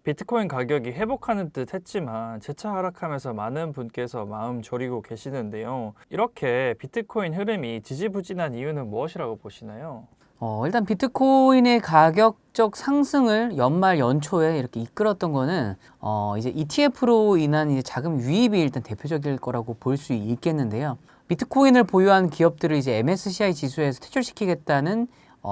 비트코인 가격이 회복하는 듯 했지만 재차 하락하면서 많은 분께서 마음 졸이고 계시는데요. 이렇게 비트코인 흐름이 지지부진한 이유는 무엇이라고 보시나요? 일단 비트코인의 가격적 상승을 연말 연초에 이렇게 이끌었던 거는 이제 ETF로 인한 이제 자금 유입이 일단 대표적일 거라고 볼 수 있겠는데요. 비트코인을 보유한 기업들을 이제 MSCI 지수에서 퇴출시키겠다는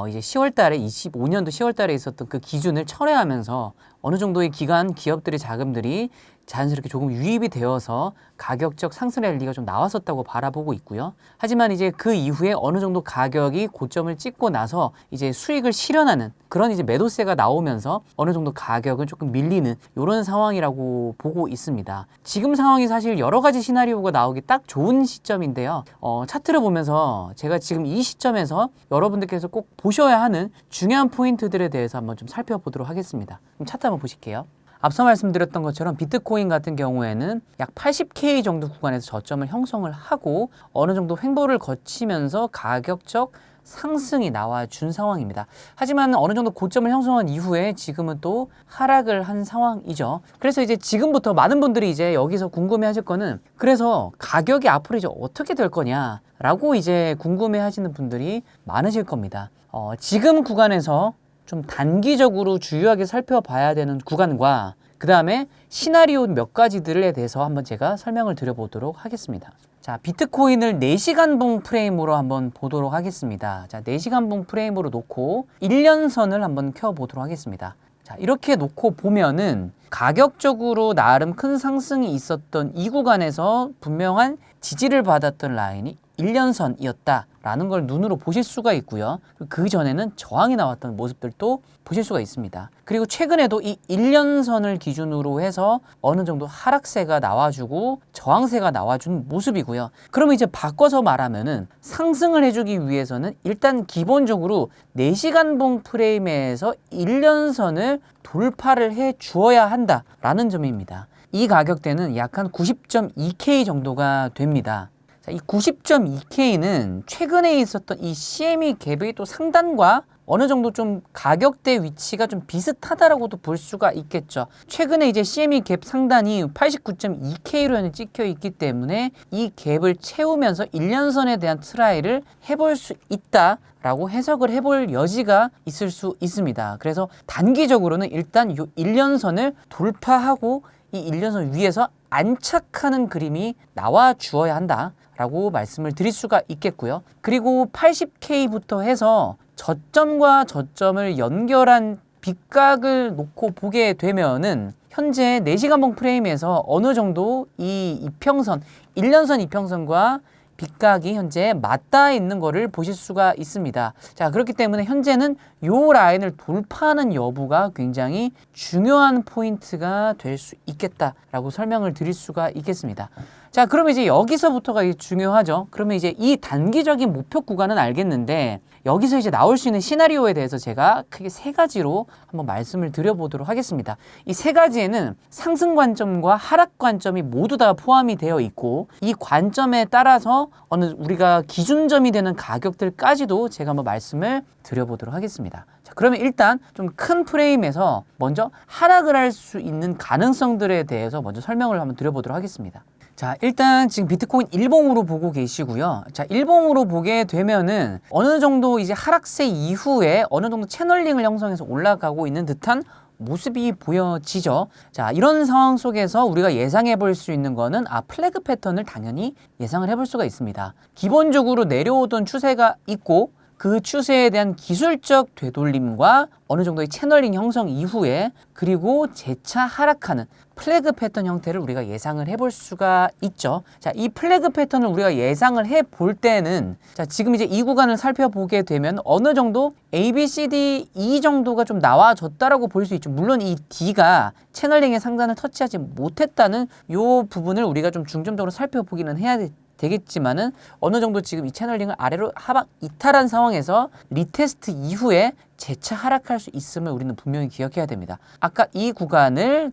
이제 10월 달에 25년도 10월 달에 있었던 그 기준을 철회하면서 어느 정도의 기간 기업들의 자금들이 자연스럽게 조금 유입이 되어서 가격적 상승 랠리가 좀 나왔었다고 바라보고 있고요. 하지만 이제 그 이후에 어느 정도 가격이 고점을 찍고 나서 이제 수익을 실현하는 그런 이제 매도세가 나오면서 어느 정도 가격은 조금 밀리는 이런 상황이라고 보고 있습니다. 지금 상황이 사실 여러 가지 시나리오가 나오기 딱 좋은 시점인데요. 차트를 보면서 제가 지금 이 시점에서 여러분들께서 꼭 보셔야 하는 중요한 포인트들에 대해서 한번 좀 살펴보도록 하겠습니다. 그럼 차트 한번 보실게요. 앞서 말씀드렸던 것처럼 비트코인 같은 경우에는 약 80K 정도 구간에서 저점을 형성을 하고 어느 정도 횡보를 거치면서 가격적 상승이 나와준 상황입니다. 하지만 어느 정도 고점을 형성한 이후에 지금은 또 하락을 한 상황이죠. 그래서 이제 지금부터 많은 분들이 이제 여기서 궁금해 하실 거는 그래서 가격이 앞으로 이제 어떻게 될 거냐라고 이제 궁금해 하시는 분들이 많으실 겁니다. 지금 구간에서 좀 단기적으로 주요하게 살펴봐야 되는 구간과 그 다음에 시나리오 몇 가지들에 대해서 한번 제가 설명을 드려보도록 하겠습니다. 자, 비트코인을 4시간봉 프레임으로 한번 보도록 하겠습니다. 자, 4시간봉 프레임으로 놓고 1년선을 한번 켜보도록 하겠습니다. 자, 이렇게 놓고 보면은 가격적으로 나름 큰 상승이 있었던 이 구간에서 분명한 지지를 받았던 라인이 1년선이었다라는 걸 눈으로 보실 수가 있고요. 그 전에는 저항이 나왔던 모습들도 보실 수가 있습니다. 그리고 최근에도 이 1년선을 기준으로 해서 어느 정도 하락세가 나와주고 저항세가 나와준 모습이고요. 그러면 이제 바꿔서 말하면은 상승을 해주기 위해서는 일단 기본적으로 4시간봉 프레임에서 1년선을 돌파를 해 주어야 한다라는 점입니다. 이 가격대는 약 한 90.2K 정도가 됩니다. 자, 이 90.2K는 최근에 있었던 이 CME 갭의 또 상단과 어느 정도 좀 가격대 위치가 좀 비슷하다라고도 볼 수가 있겠죠. 최근에 이제 CME 갭 상단이 89.2K로 찍혀 있기 때문에 이 갭을 채우면서 1년선에 대한 트라이를 해볼 수 있다라고 해석을 해볼 여지가 있을 수 있습니다. 그래서 단기적으로는 일단 이 1년선을 돌파하고 이 1년선 위에서 안착하는 그림이 나와 주어야 한다라고 말씀을 드릴 수가 있겠고요. 그리고 80K부터 해서 저점과 저점을 연결한 빗각을 놓고 보게 되면은 현재 4시간봉 프레임에서 어느 정도 이 이평선, 1년선 이평선과 빗각이 현재 맞닿아 있는 것을 보실 수가 있습니다. 자, 그렇기 때문에 현재는 요 라인을 돌파하는 여부가 굉장히 중요한 포인트가 될 수 있겠다라고 설명을 드릴 수가 있겠습니다. 자, 그러면 이제 여기서부터가 중요하죠. 그러면 이제 이 단기적인 목표 구간은 알겠는데 여기서 이제 나올 수 있는 시나리오에 대해서 제가 크게 3가지로 한번 말씀을 드려보도록 하겠습니다. 이 3가지에는 상승 관점과 하락 관점이 모두 다 포함이 되어 있고 이 관점에 따라서 어느 우리가 기준점이 되는 가격들까지도 제가 한번 말씀을 드려보도록 하겠습니다. 자, 그러면 일단 좀 큰 프레임에서 먼저 하락을 할 수 있는 가능성들에 대해서 먼저 설명을 한번 드려보도록 하겠습니다. 자, 일단 지금 비트코인 일봉으로 보고 계시고요. 자, 일봉으로 보게 되면은 어느 정도 이제 하락세 이후에 어느 정도 채널링을 형성해서 올라가고 있는 듯한 모습이 보여지죠. 자, 이런 상황 속에서 우리가 예상해 볼 수 있는 거는 플래그 패턴을 당연히 예상을 해볼 수가 있습니다. 기본적으로 내려오던 추세가 있고 그 추세에 대한 기술적 되돌림과 어느 정도의 채널링 형성 이후에 그리고 재차 하락하는 플래그 패턴 형태를 우리가 예상을 해볼 수가 있죠. 자, 이 플래그 패턴을 우리가 예상을 해볼 때는 자, 지금 이제 이 구간을 살펴보게 되면 어느 정도 A, B, C, D, E 정도가 좀 나와졌다라고 볼 수 있죠. 물론 이 D가 채널링의 상단을 터치하지 못했다는 요 부분을 우리가 좀 중점적으로 살펴보기는 해야 되겠지만은 어느 정도 지금 이 채널링을 아래로 하방 이탈한 상황에서 리테스트 이후에 재차 하락할 수 있음을 우리는 분명히 기억해야 됩니다. 아까 이 구간을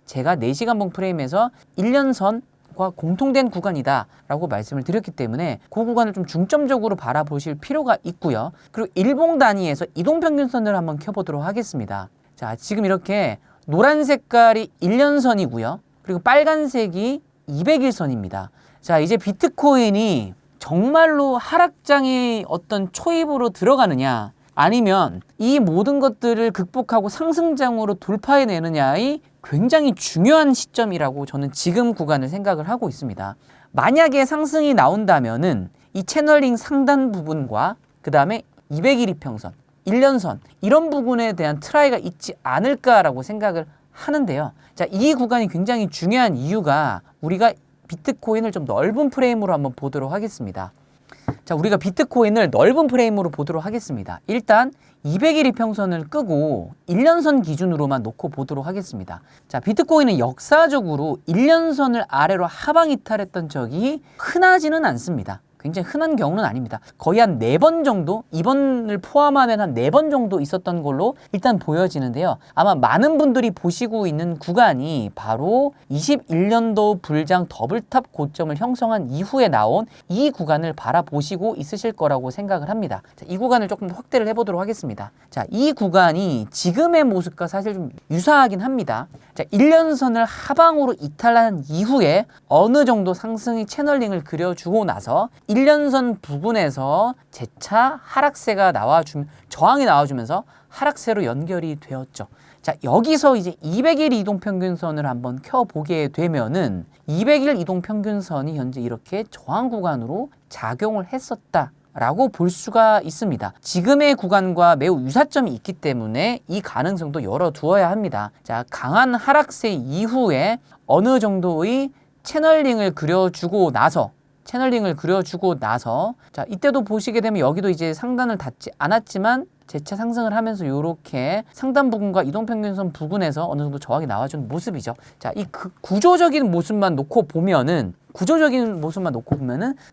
제가 4시간봉 프레임에서 1년선과 공통된 구간이다 라고 말씀을 드렸기 때문에 그 구간을 좀 중점적으로 바라보실 필요가 있고요. 그리고 일봉 단위에서 이동평균선을 한번 켜보도록 하겠습니다. 자, 지금 이렇게 노란 색깔이 1년선이고요. 그리고 빨간색이 200일선입니다. 자, 이제 비트코인이 정말로 하락장의 어떤 초입으로 들어가느냐, 아니면 이 모든 것들을 극복하고 상승장으로 돌파해내느냐의 굉장히 중요한 시점이라고 저는 지금 구간을 생각을 하고 있습니다. 만약에 상승이 나온다면은 이 채널링 상단 부분과 그 다음에 200일 이평선, 1년선 이런 부분에 대한 트라이가 있지 않을까라고 생각을 하는데요. 자, 이 구간이 굉장히 중요한 이유가 우리가 비트코인을 좀 넓은 프레임으로 한번 보도록 하겠습니다. 자, 우리가 비트코인을 넓은 프레임으로 보도록 하겠습니다. 일단 200일 이평선을 끄고 1년선 기준으로만 놓고 보도록 하겠습니다. 자, 비트코인은 역사적으로 1년선을 아래로 하방 이탈했던 적이 흔하지는 않습니다. 굉장히 흔한 경우는 아닙니다. 거의 한 4번 정도, 이번을 포함하면 한 4번 정도 있었던 걸로 일단 보여지는데요. 아마 많은 분들이 보시고 있는 구간이 바로 21년도 불장 더블탑 고점을 형성한 이후에 나온 이 구간을 바라보시고 있으실 거라고 생각을 합니다. 자, 이 구간을 조금 더 확대를 해보도록 하겠습니다. 자, 이 구간이 지금의 모습과 사실 좀 유사하긴 합니다. 자, 1년선을 하방으로 이탈한 이후에 어느 정도 상승의 채널링을 그려주고 나서 1년선 부분에서 재차 하락세가 저항이 나와주면서 하락세로 연결이 되었죠. 자, 여기서 이제 200일 이동평균선을 한번 켜보게 되면은 200일 이동평균선이 현재 이렇게 저항 구간으로 작용을 했었다 라고 볼 수가 있습니다. 지금의 구간과 매우 유사점이 있기 때문에 이 가능성도 열어두어야 합니다. 자, 강한 하락세 이후에 어느 정도의 채널링을 그려주고 나서 자, 이때도 보시게 되면 여기도 이제 상단을 닿지 않았지만 재차 상승을 하면서 이렇게 상단 부분과 이동평균선 부분에서 어느 정도 저항이 나와준 모습이죠. 자, 이 구조적인 모습만 놓고 보면은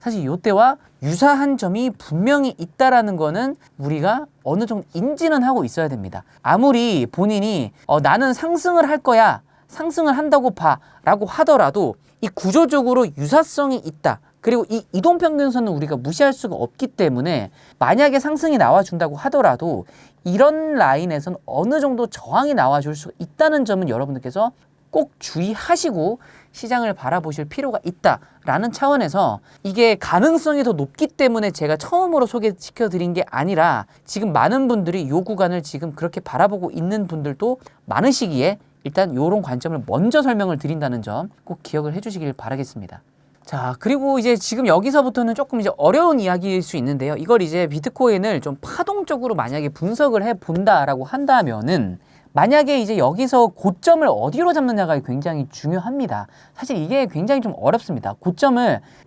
사실 이때와 유사한 점이 분명히 있다라는 거는 우리가 어느 정도 인지는 하고 있어야 됩니다. 아무리 본인이 나는 상승을 할 거야, 상승을 한다고 봐 라고 하더라도 이 구조적으로 유사성이 있다. 그리고 이 이동평균선은 우리가 무시할 수가 없기 때문에 만약에 상승이 나와준다고 하더라도 이런 라인에서는 어느 정도 저항이 나와줄 수 있다는 점은 여러분들께서 꼭 주의하시고 시장을 바라보실 필요가 있다라는 차원에서 이게 가능성이 더 높기 때문에 제가 처음으로 소개시켜 드린 게 아니라 지금 많은 분들이 이 구간을 지금 그렇게 바라보고 있는 분들도 많으시기에 일단 이런 관점을 먼저 설명을 드린다는 점 꼭 기억을 해주시길 바라겠습니다. 자, 그리고 이제 지금 여기서부터는 조금 이제 어려운 이야기일 수 있는데요. 이걸 이제 비트코인을 좀 파동적으로 만약에 분석을 해 본다라고 한다면은 만약에 이제 여기서 고점을 어디로 잡느냐가 굉장히 중요합니다. 사실 이게 굉장히 좀 어렵습니다.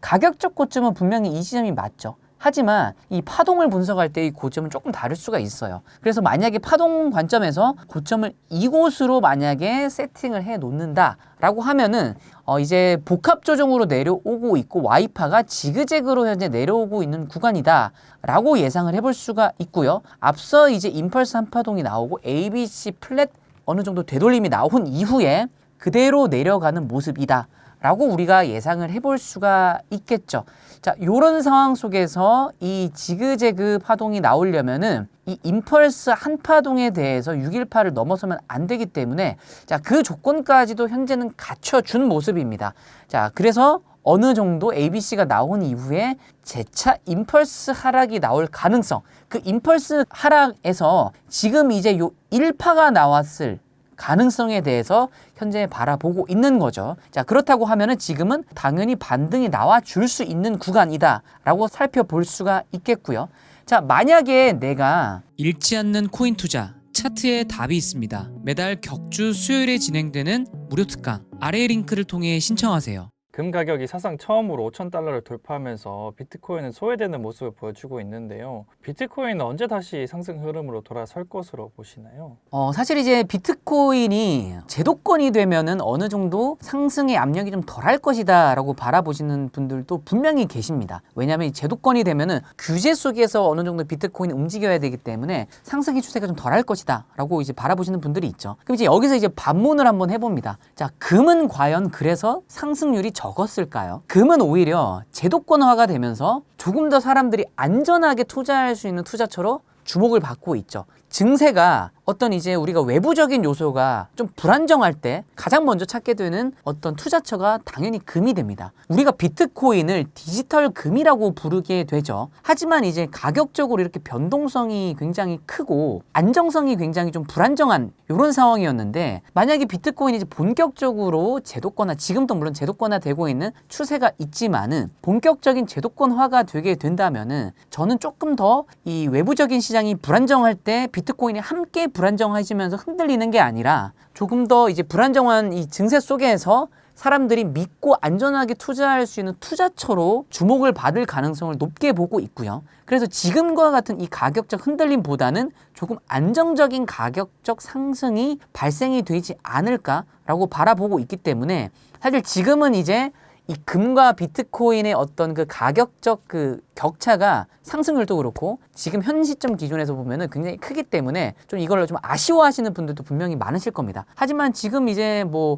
가격적 고점은 분명히 이 지점이 맞죠. 하지만 이 파동을 분석할 때 이 고점은 조금 다를 수가 있어요. 그래서 만약에 파동 관점에서 고점을 이곳으로 만약에 세팅을 해 놓는다라고 하면은 이제 복합 조정으로 내려오고 있고 Y파가 지그재그로 현재 내려오고 있는 구간이다라고 예상을 해볼 수가 있고요. 앞서 이제 임펄스 한파동이 나오고 ABC 플랫 어느 정도 되돌림이 나온 이후에 그대로 내려가는 모습이다. 라고 우리가 예상을 해볼 수가 있겠죠. 자, 요런 상황 속에서 이 지그재그 파동이 나오려면은 이 임펄스 한파동에 대해서 618을 넘어서면 안 되기 때문에 자, 그 조건까지도 현재는 갖춰준 모습입니다. 자, 그래서 어느 정도 ABC가 나온 이후에 재차 임펄스 하락이 나올 가능성, 그 임펄스 하락에서 지금 이제 요 1파가 나왔을 가능성에 대해서 현재 바라보고 있는 거죠. 자, 그렇다고 하면은 지금은 당연히 반등이 나와 줄 수 있는 구간이다 라고 살펴볼 수가 있겠고요. 자, 만약에 내가 잃지 않는 코인 투자 차트에 답이 있습니다. 매달 격주 수요일에 진행되는 무료 특강 아래 링크를 통해 신청하세요. 금 가격이 사상 처음으로 5,000달러를 돌파하면서 비트코인은 소외되는 모습을 보여주고 있는데요. 비트코인은 언제 다시 상승 흐름으로 돌아설 것으로 보시나요? 사실 이제 비트코인이 제도권이 되면은 어느 정도 상승의 압력이 좀 덜할 것이다 라고 바라보시는 분들도 분명히 계십니다. 왜냐하면 이 제도권이 되면은 규제 속에서 어느 정도 비트코인이 움직여야 되기 때문에 상승의 추세가 좀 덜할 것이다 라고 이제 바라보시는 분들이 있죠. 그럼 이제 여기서 이제 반문을 한번 해봅니다. 자, 금은 과연 그래서 상승률이 적었을까요? 금은 오히려 제도권화가 되면서 조금 더 사람들이 안전하게 투자할 수 있는 투자처로 주목을 받고 있죠. 증세가 어떤 이제 우리가 외부적인 요소가 좀 불안정할 때 가장 먼저 찾게 되는 어떤 투자처가 당연히 금이 됩니다. 우리가 비트코인을 디지털 금이라고 부르게 되죠. 하지만 이제 가격적으로 이렇게 변동성이 굉장히 크고 안정성이 굉장히 좀 불안정한 이런 상황이었는데, 만약에 비트코인이 이제 본격적으로 제도권화, 지금도 물론 제도권화되고 있는 추세가 있지만은 본격적인 제도권화가 되게 된다면은 저는 조금 더 이 외부적인 시장이 불안정할 때 비트코인이 함께 불안정해지면서 흔들리는 게 아니라 조금 더 이제 불안정한 이 증세 속에서 사람들이 믿고 안전하게 투자할 수 있는 투자처로 주목을 받을 가능성을 높게 보고 있고요. 그래서 지금과 같은 이 가격적 흔들림보다는 조금 안정적인 가격적 상승이 발생이 되지 않을까라고 바라보고 있기 때문에, 사실 지금은 이제 이 금과 비트코인의 어떤 그 가격적 그 격차가 상승률도 그렇고 지금 현 시점 기준에서 보면은 굉장히 크기 때문에 좀 이걸 좀 아쉬워하시는 분들도 분명히 많으실 겁니다. 하지만 지금 이제 뭐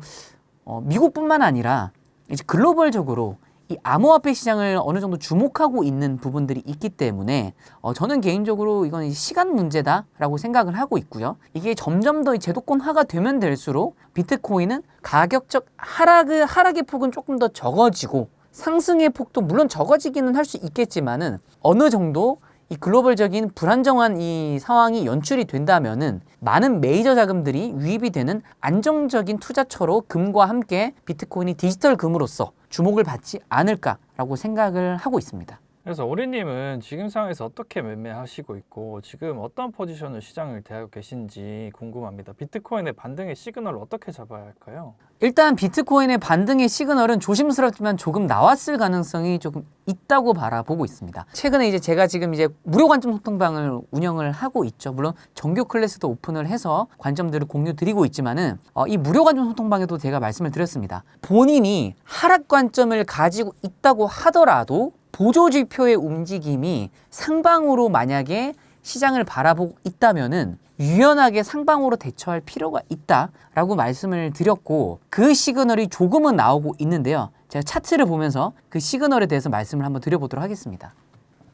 미국뿐만 아니라 이제 글로벌적으로 이 암호화폐 시장을 어느 정도 주목하고 있는 부분들이 있기 때문에 저는 개인적으로 이건 시간 문제다라고 생각을 하고 있고요. 이게 점점 더 제도권화가 되면 될수록 비트코인은 가격적 하락의 폭은 조금 더 적어지고 상승의 폭도 물론 적어지기는 할 수 있겠지만은 어느 정도 이 글로벌적인 불안정한 이 상황이 연출이 된다면은 많은 메이저 자금들이 유입이 되는 안정적인 투자처로 금과 함께 비트코인이 디지털 금으로서 주목을 받지 않을까라고 생각을 하고 있습니다. 그래서 오리님은 지금 상황에서 어떻게 매매하시고 있고 지금 어떤 포지션을 시장을 대하고 계신지 궁금합니다. 비트코인의 반등의 시그널을 어떻게 잡아야 할까요? 일단 비트코인의 반등의 시그널은 조심스럽지만 조금 나왔을 가능성이 조금 있다고 바라보고 있습니다. 최근에 이제 제가 지금 이제 무료 관점 소통방을 운영을 하고 있죠. 물론 정규 클래스도 오픈을 해서 관점들을 공유 드리고 있지만은 이 무료 관점 소통방에도 제가 말씀을 드렸습니다. 본인이 하락 관점을 가지고 있다고 하더라도 보조지표의 움직임이 상방으로 만약에 시장을 바라보고 있다면은 유연하게 상방으로 대처할 필요가 있다라고 말씀을 드렸고, 그 시그널이 조금은 나오고 있는데요. 제가 차트를 보면서 그 시그널에 대해서 말씀을 한번 드려보도록 하겠습니다.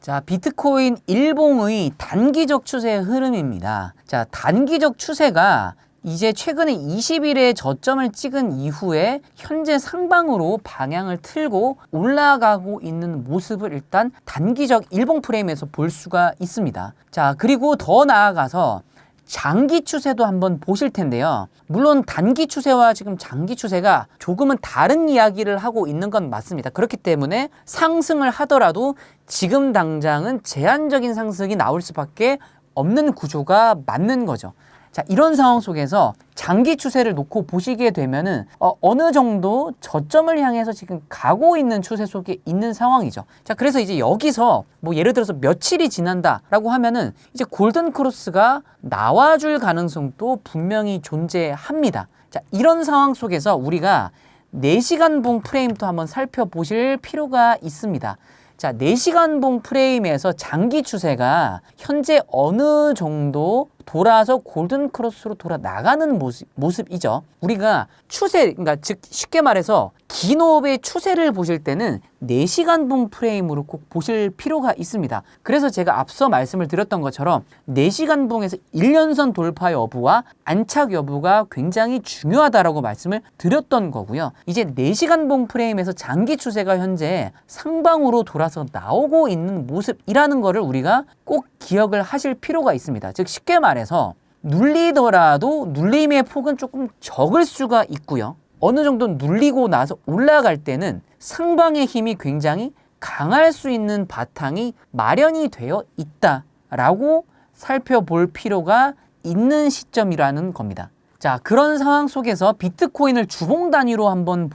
자, 비트코인 일봉의 단기적 추세의 흐름입니다. 자, 단기적 추세가 이제 최근에 20일에 저점을 찍은 이후에 현재 상방으로 방향을 틀고 올라가고 있는 모습을 일단 단기적 일봉 프레임에서 볼 수가 있습니다. 자, 그리고 더 나아가서 장기 추세도 한번 보실 텐데요. 물론 단기 추세와 지금 장기 추세가 조금은 다른 이야기를 하고 있는 건 맞습니다. 그렇기 때문에 상승을 하더라도 지금 당장은 제한적인 상승이 나올 수밖에 없는 구조가 맞는 거죠. 자, 이런 상황 속에서 장기 추세를 놓고 보시게 되면은 어느 정도 저점을 향해서 지금 가고 있는 추세 속에 있는 상황이죠. 자, 그래서 이제 여기서 뭐 예를 들어서 며칠이 지난다라고 하면은 이제 골든 크로스가 나와줄 가능성도 분명히 존재합니다. 자, 이런 상황 속에서 우리가 4시간 봉 프레임도 한번 살펴보실 필요가 있습니다. 자, 4시간 봉 프레임에서 장기 추세가 현재 어느 정도 돌아서 골든 크로스로 돌아 나가는 모습이죠. 우리가 추세, 그러니까 즉 쉽게 말해서 긴 호흡의 추세를 보실 때는 4시간 봉 프레임으로 꼭 보실 필요가 있습니다. 그래서 제가 앞서 말씀을 드렸던 것처럼 4시간 봉에서 1년선 돌파 여부와 안착 여부가 굉장히 중요하다라고 말씀을 드렸던 거고요. 이제 4시간 봉 프레임에서 장기 추세가 현재 상방으로 돌아서 나오고 있는 모습이라는 거를 우리가 꼭 기억을 하실 필요가 있습니다. 즉 쉽게 말해서 눌리더라도 눌림의 폭은 조금 적을 수가 있고요. 어느 정도 눌리고 나서 올라갈 때는 상방의 힘이 굉장히 강할 수 있는 바탕이 마련이 되어 있다라고 살펴볼 필요가 있는 시점이라는 겁니다. 자, 그런 상황 속에서 비트코인을 주봉 단위로 한번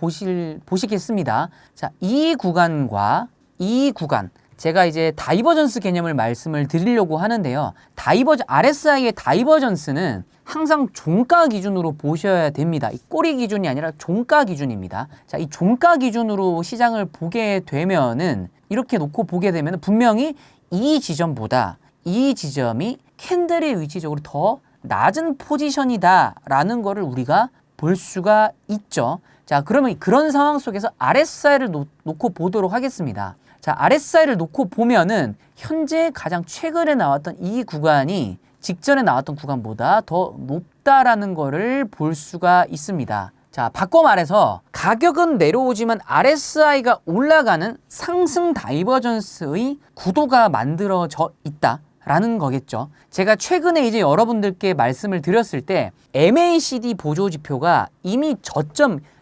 보시겠습니다. 자, 이 구간과 이 구간, 제가 이제 다이버전스 개념을 말씀을 드리려고 하는데요. RSI의 다이버전스는 항상 종가 기준으로 보셔야 됩니다. 이 꼬리 기준이 아니라 종가 기준입니다. 자, 이 종가 기준으로 시장을 보게 되면은 이렇게 놓고 보게 되면 분명히 이 지점보다 이 지점이 캔들의 위치적으로 더 낮은 포지션이다라는 거를 우리가 볼 수가 있죠. 자, 그러면 그런 상황 속에서 RSI를 놓고 보도록 하겠습니다. 자, RSI를 놓고 보면은 현재 가장 최근에 나왔던 이 구간이 직전에 나왔던 구간보다 더 높다라는 거를 볼 수가 있습니다. 자, 바꿔 말해서 가격은 내려오지만 RSI가 올라가는 상승 다이버전스의 구도가 만들어져 있다라는 거겠죠. 제가 최근에 이제 여러분들께 말씀을 드렸을 때 MACD 보조 지표가 이미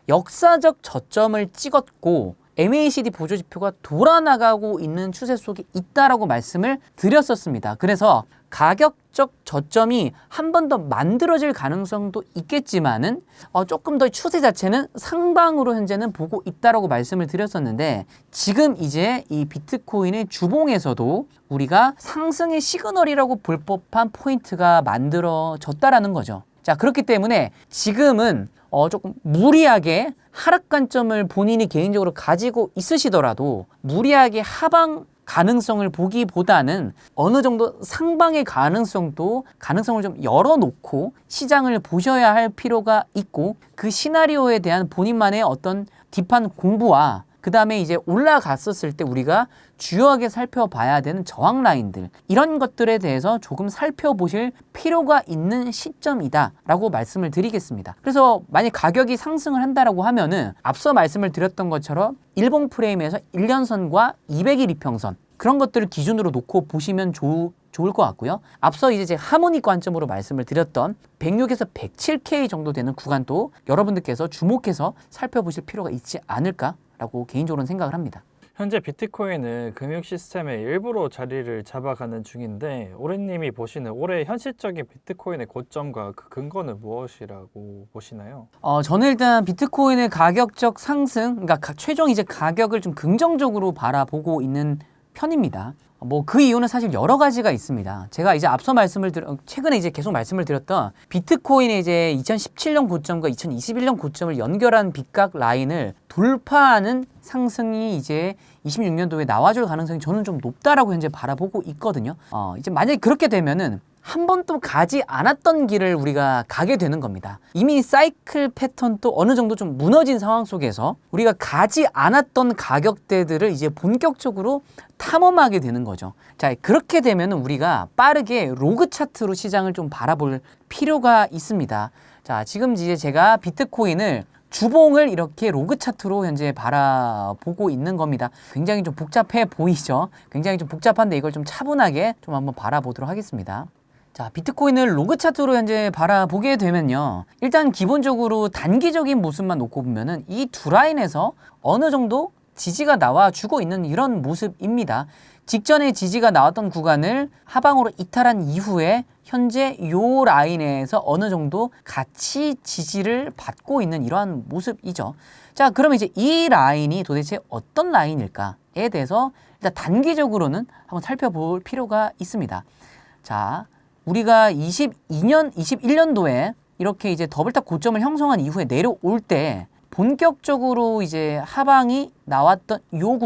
역사적 저점을 찍었고 MACD 보조 지표가 돌아나가고 있는 추세 속에 있다라고 말씀을 드렸었습니다. 그래서 가격적 저점이 한 번 더 만들어질 가능성도 있겠지만은 조금 더 추세 자체는 상방으로 현재는 보고 있다라고 말씀을 드렸었는데, 지금 이제 이 비트코인의 주봉에서도 우리가 상승의 시그널이라고 볼 법한 포인트가 만들어졌다라는 거죠. 자, 그렇기 때문에 지금은 조금 무리하게 하락 관점을 본인이 개인적으로 가지고 있으시더라도 무리하게 하방 가능성을 보기보다는 어느 정도 상방의 가능성을 좀 열어놓고 시장을 보셔야 할 필요가 있고, 그 시나리오에 대한 본인만의 어떤 딥한 공부와 그 다음에 이제 올라갔었을 때 우리가 주요하게 살펴봐야 되는 저항 라인들, 이런 것들에 대해서 조금 살펴보실 필요가 있는 시점이다 라고 말씀을 드리겠습니다. 그래서 만약 가격이 상승을 한다라고 하면은 앞서 말씀을 드렸던 것처럼 일봉 프레임에서 1년선과 200일 이평선, 그런 것들을 기준으로 놓고 보시면 좋을 것 같고요. 앞서 이제 제가 하모닉 관점으로 말씀을 드렸던 106에서 107K 정도 되는 구간도 여러분들께서 주목해서 살펴보실 필요가 있지 않을까라고 개인적으로는 생각을 합니다. 현재 비트코인은 금융 시스템의 일부로 자리를 잡아가는 중인데, 오래님이 보시는 올해 현실적인 비트코인의 고점과 그 근거는 무엇이라고 보시나요? 저는 일단 비트코인의 가격적 상승, 그러니까 최종 이제 가격을 좀 긍정적으로 바라보고 있는 편입니다. 그 이유는 사실 여러 가지가 있습니다. 제가 이제 앞서 최근에 이제 계속 말씀을 드렸던 비트코인의 이제 2017년 고점과 2021년 고점을 연결한 빗각 라인을 돌파하는 상승이 이제 26년도에 나와줄 가능성이 저는 좀 높다라고 현재 바라보고 있거든요. 이제 만약에 그렇게 되면은 한 번도 가지 않았던 길을 우리가 가게 되는 겁니다. 이미 사이클 패턴도 어느 정도 좀 무너진 상황 속에서 우리가 가지 않았던 가격대들을 이제 본격적으로 탐험하게 되는 거죠. 자, 그렇게 되면 우리가 빠르게 로그 차트로 시장을 좀 바라볼 필요가 있습니다. 자, 지금 이제 제가 비트코인을 주봉을 이렇게 로그 차트로 현재 바라보고 있는 겁니다. 굉장히 좀 복잡해 보이죠? 굉장히 좀 복잡한데 이걸 좀 차분하게 좀 한번 바라보도록 하겠습니다. 자, 비트코인을 로그 차트로 현재 바라보게 되면요, 일단 기본적으로 단기적인 모습만 놓고 보면은 이 두 라인에서 어느 정도 지지가 나와주고 있는 이런 모습입니다. 직전에 지지가 나왔던 구간을 하방으로 이탈한 이후에 현재 요 라인에서 어느 정도 같이 지지를 받고 있는 이러한 모습이죠. 자, 그러면 이제 이 라인이 도대체 어떤 라인일까에 대해서 일단 단기적으로는 한번 살펴볼 필요가 있습니다. 자, 우리가 21년도에 이렇게 이제 더블탑 고점을 형성한 이후에 내려올 때 본격적으로 이제 하방이 나왔던 요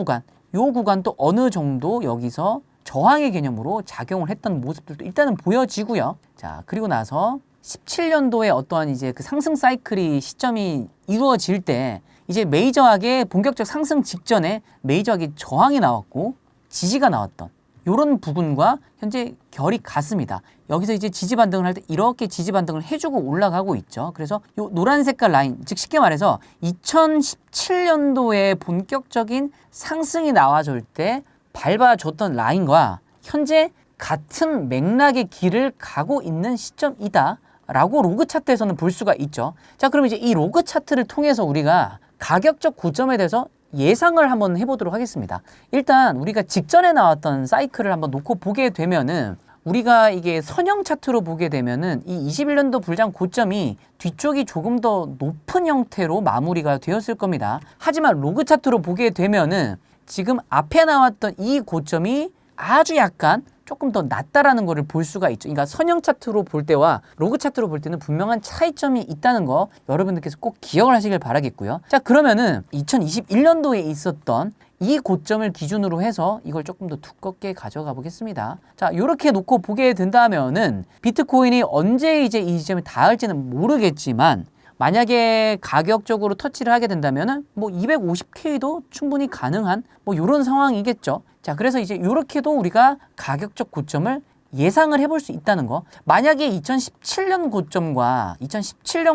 구간도 어느 정도 여기서 저항의 개념으로 작용을 했던 모습들도 일단은 보여지고요. 자, 그리고 나서 17년도에 어떠한 이제 그 상승 사이클이 시점이 이루어질 때 이제 메이저하게 본격적 상승 직전에 메이저하게 저항이 나왔고 지지가 나왔던 요런 부분과 현재 결이 같습니다. 여기서 이제 지지 반등을 할 때 이렇게 지지 반등을 해주고 올라가고 있죠. 그래서 요 노란 색깔 라인, 즉 쉽게 말해서 2017년도에 본격적인 상승이 나와줄 때 밟아줬던 라인과 현재 같은 맥락의 길을 가고 있는 시점이다 라고 로그 차트에서는 볼 수가 있죠. 자, 그럼 이제 이 로그 차트를 통해서 우리가 가격적 고점에 대해서 예상을 한번 해보도록 하겠습니다. 일단 우리가 직전에 나왔던 사이클을 한번 놓고 보게 되면은, 우리가 이게 선형 차트로 보게 되면은 이 21년도 불장 고점이 뒤쪽이 조금 더 높은 형태로 마무리가 되었을 겁니다. 하지만 로그 차트로 보게 되면은 지금 앞에 나왔던 이 고점이 아주 약간 조금 더 낮다라는 것을 볼 수가 있죠. 그러니까 선형 차트로 볼 때와 로그 차트로 볼 때는 분명한 차이점이 있다는 거 여러분들께서 꼭 기억을 하시길 바라겠고요. 자, 그러면은 2021년도에 있었던 이 고점을 기준으로 해서 이걸 조금 더 두껍게 가져가 보겠습니다. 자, 이렇게 놓고 보게 된다면은 비트코인이 언제 이제 이 지점에 닿을지는 모르겠지만, 만약에 가격적으로 터치를 하게 된다면은 250K도 충분히 가능한 이런 상황이겠죠. 자, 그래서 이제 이렇게도 우리가 가격적 고점을 예상을 해볼 수 있다는 거. 만약에 2017년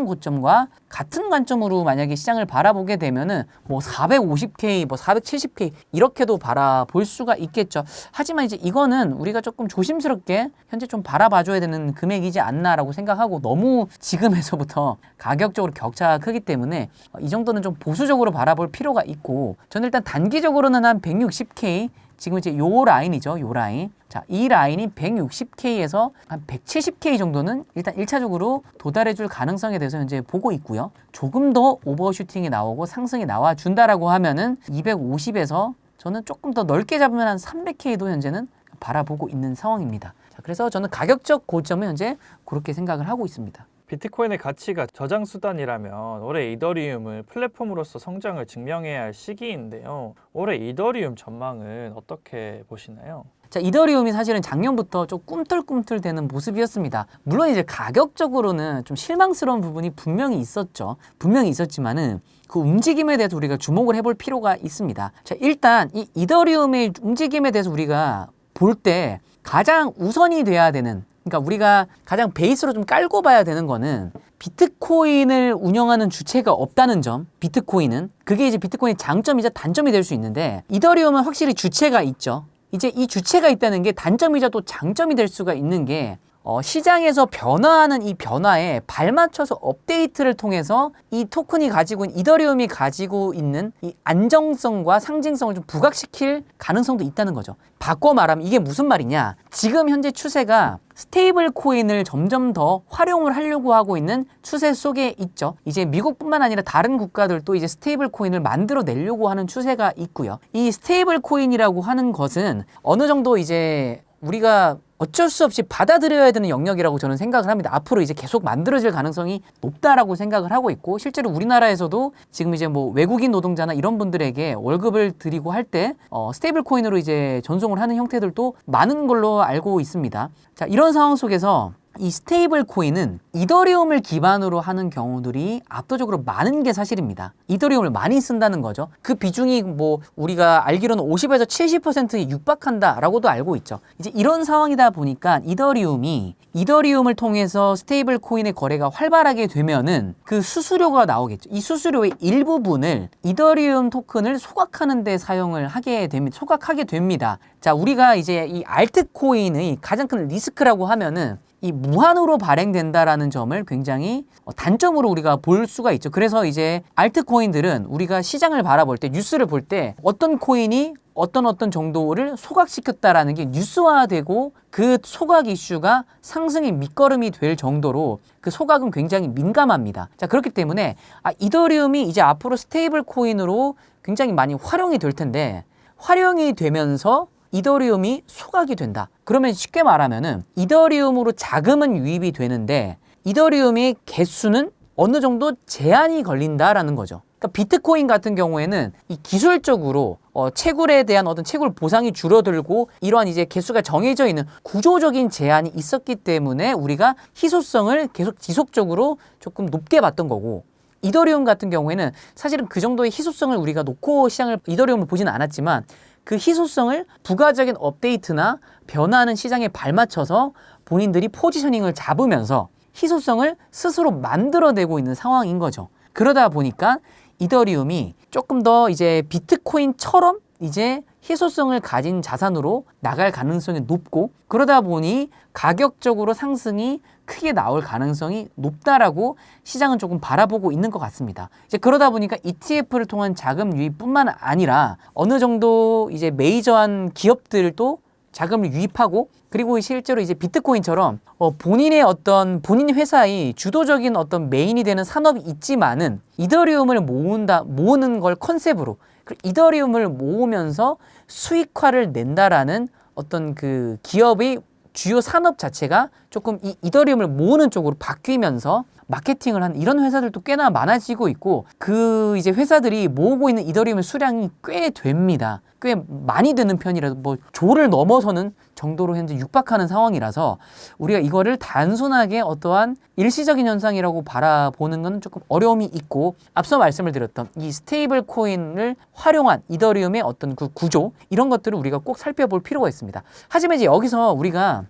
고점과 같은 관점으로 만약에 시장을 바라보게 되면은 뭐 450K, 뭐 470K 이렇게도 바라볼 수가 있겠죠. 하지만 이제 이거는 우리가 조금 조심스럽게 현재 좀 바라봐줘야 되는 금액이지 않나라고 생각하고, 너무 지금에서부터 가격적으로 격차가 크기 때문에 이 정도는 좀 보수적으로 바라볼 필요가 있고, 저는 일단 단기적으로는 한 160K, 지금 이제 요 라인이죠. 요 라인. 자, 이 라인이 160K에서 한 170K 정도는 일단 1차적으로 도달해 줄 가능성에 대해서 현재 보고 있고요. 조금 더 오버슈팅이 나오고 상승이 나와 준다라고 하면은 250에서 저는 조금 더 넓게 잡으면 한 300K도 현재는 바라보고 있는 상황입니다. 자, 그래서 저는 가격적 고점은 현재 그렇게 생각을 하고 있습니다. 비트코인의 가치가 저장 수단이라면 올해 이더리움을 플랫폼으로서 성장을 증명해야 할 시기인데요. 올해 이더리움 전망은 어떻게 보시나요? 자, 이더리움이 사실은 작년부터 좀 꿈틀꿈틀대는 모습이었습니다. 물론 이제 가격적으로는 좀 실망스러운 부분이 분명히 있었죠. 분명히 있었지만은 그 움직임에 대해서 우리가 주목을 해볼 필요가 있습니다. 자, 일단 이 이더리움의 움직임에 대해서 우리가 볼 때 가장 우선이 돼야 되는, 그러니까 우리가 가장 베이스로 좀 깔고 봐야 되는 거는 비트코인을 운영하는 주체가 없다는 점. 비트코인은 그게 이제 비트코인의 장점이자 단점이 될 수 있는데, 이더리움은 확실히 주체가 있죠. 이제 이 주체가 있다는 게 단점이자 또 장점이 될 수가 있는 게, 시장에서 변화하는 이 변화에 발맞춰서 업데이트를 통해서 이 토큰이 가지고 있는, 이더리움이 가지고 있는 이 안정성과 상징성을 좀 부각시킬 가능성도 있다는 거죠. 바꿔 말하면 이게 무슨 말이냐? 지금 현재 추세가 스테이블 코인을 점점 더 활용을 하려고 하고 있는 추세 속에 있죠. 이제 미국뿐만 아니라 다른 국가들도 이제 스테이블 코인을 만들어 내려고 하는 추세가 있고요. 이 스테이블 코인이라고 하는 것은 어느 정도 이제 우리가 어쩔 수 없이 받아들여야 되는 영역이라고 저는 생각을 합니다. 앞으로 이제 계속 만들어질 가능성이 높다라고 생각을 하고 있고, 실제로 우리나라에서도 지금 이제 뭐 외국인 노동자나 이런 분들에게 월급을 드리고 할 때 스테이블 코인으로 이제 전송을 하는 형태들도 많은 걸로 알고 있습니다. 자, 이런 상황 속에서 이 스테이블 코인은 이더리움을 기반으로 하는 경우들이 압도적으로 많은 게 사실입니다. 이더리움을 많이 쓴다는 거죠. 그 비중이 뭐 우리가 알기로는 50에서 70%에 육박한다라고도 알고 있죠. 이제 이런 상황이다 보니까 이더리움을 통해서 스테이블 코인의 거래가 활발하게 되면은 그 수수료가 나오겠죠. 이 수수료의 일부분을 이더리움 토큰을 소각하는 데 사용을 하게 됩니다. 자, 우리가 이제 이 알트코인의 가장 큰 리스크라고 하면은 이 무한으로 발행된다라는 점을 굉장히 단점으로 우리가 볼 수가 있죠. 그래서 이제 알트코인들은 우리가 시장을 바라볼 때, 뉴스를 볼 때 어떤 코인이 어떤 정도를 소각시켰다라는 게 뉴스화되고, 그 소각 이슈가 상승의 밑거름이 될 정도로 그 소각은 굉장히 민감합니다. 자, 그렇기 때문에 이더리움이 이제 앞으로 스테이블 코인으로 굉장히 많이 활용이 될 텐데, 활용이 되면서 이더리움이 소각이 된다. 그러면 쉽게 말하면은 이더리움으로 자금은 유입이 되는데 이더리움의 개수는 어느 정도 제한이 걸린다라는 거죠. 그러니까 비트코인 같은 경우에는 이 기술적으로 채굴에 대한 어떤 채굴 보상이 줄어들고 이러한 이제 개수가 정해져 있는 구조적인 제한이 있었기 때문에 우리가 희소성을 계속 지속적으로 조금 높게 봤던 거고, 이더리움 같은 경우에는 사실은 그 정도의 희소성을 우리가 놓고 이더리움을 보지는 않았지만, 그 희소성을 부가적인 업데이트나 변화하는 시장에 발맞춰서 본인들이 포지셔닝을 잡으면서 희소성을 스스로 만들어내고 있는 상황인 거죠. 그러다 보니까 이더리움이 조금 더 이제 비트코인처럼 이제 희소성을 가진 자산으로 나갈 가능성이 높고, 그러다 보니 가격적으로 상승이 크게 나올 가능성이 높다라고 시장은 조금 바라보고 있는 것 같습니다. 이제 그러다 보니까 ETF를 통한 자금 유입뿐만 아니라 어느 정도 이제 메이저한 기업들도 자금을 유입하고, 그리고 실제로 이제 비트코인처럼 본인 회사의 주도적인 어떤 메인이 되는 산업이 있지만은 이더리움을 모으는 걸 컨셉으로, 이더리움을 모으면서 수익화를 낸다라는 어떤 그 기업의 주요 산업 자체가 조금 이 이더리움을 모으는 쪽으로 바뀌면서 마케팅을 하는 이런 회사들도 꽤나 많아지고 있고, 그 이제 회사들이 모으고 있는 이더리움의 수량이 꽤 됩니다. 꽤 많이 되는 편이라서 뭐 조를 넘어서는 정도로 현재 육박하는 상황이라서 우리가 이거를 단순하게 어떠한 일시적인 현상이라고 바라보는 건 조금 어려움이 있고, 앞서 말씀을 드렸던 이 스테이블 코인을 활용한 이더리움의 어떤 그 구조, 이런 것들을 우리가 꼭 살펴볼 필요가 있습니다. 하지만 이제 여기서 우리가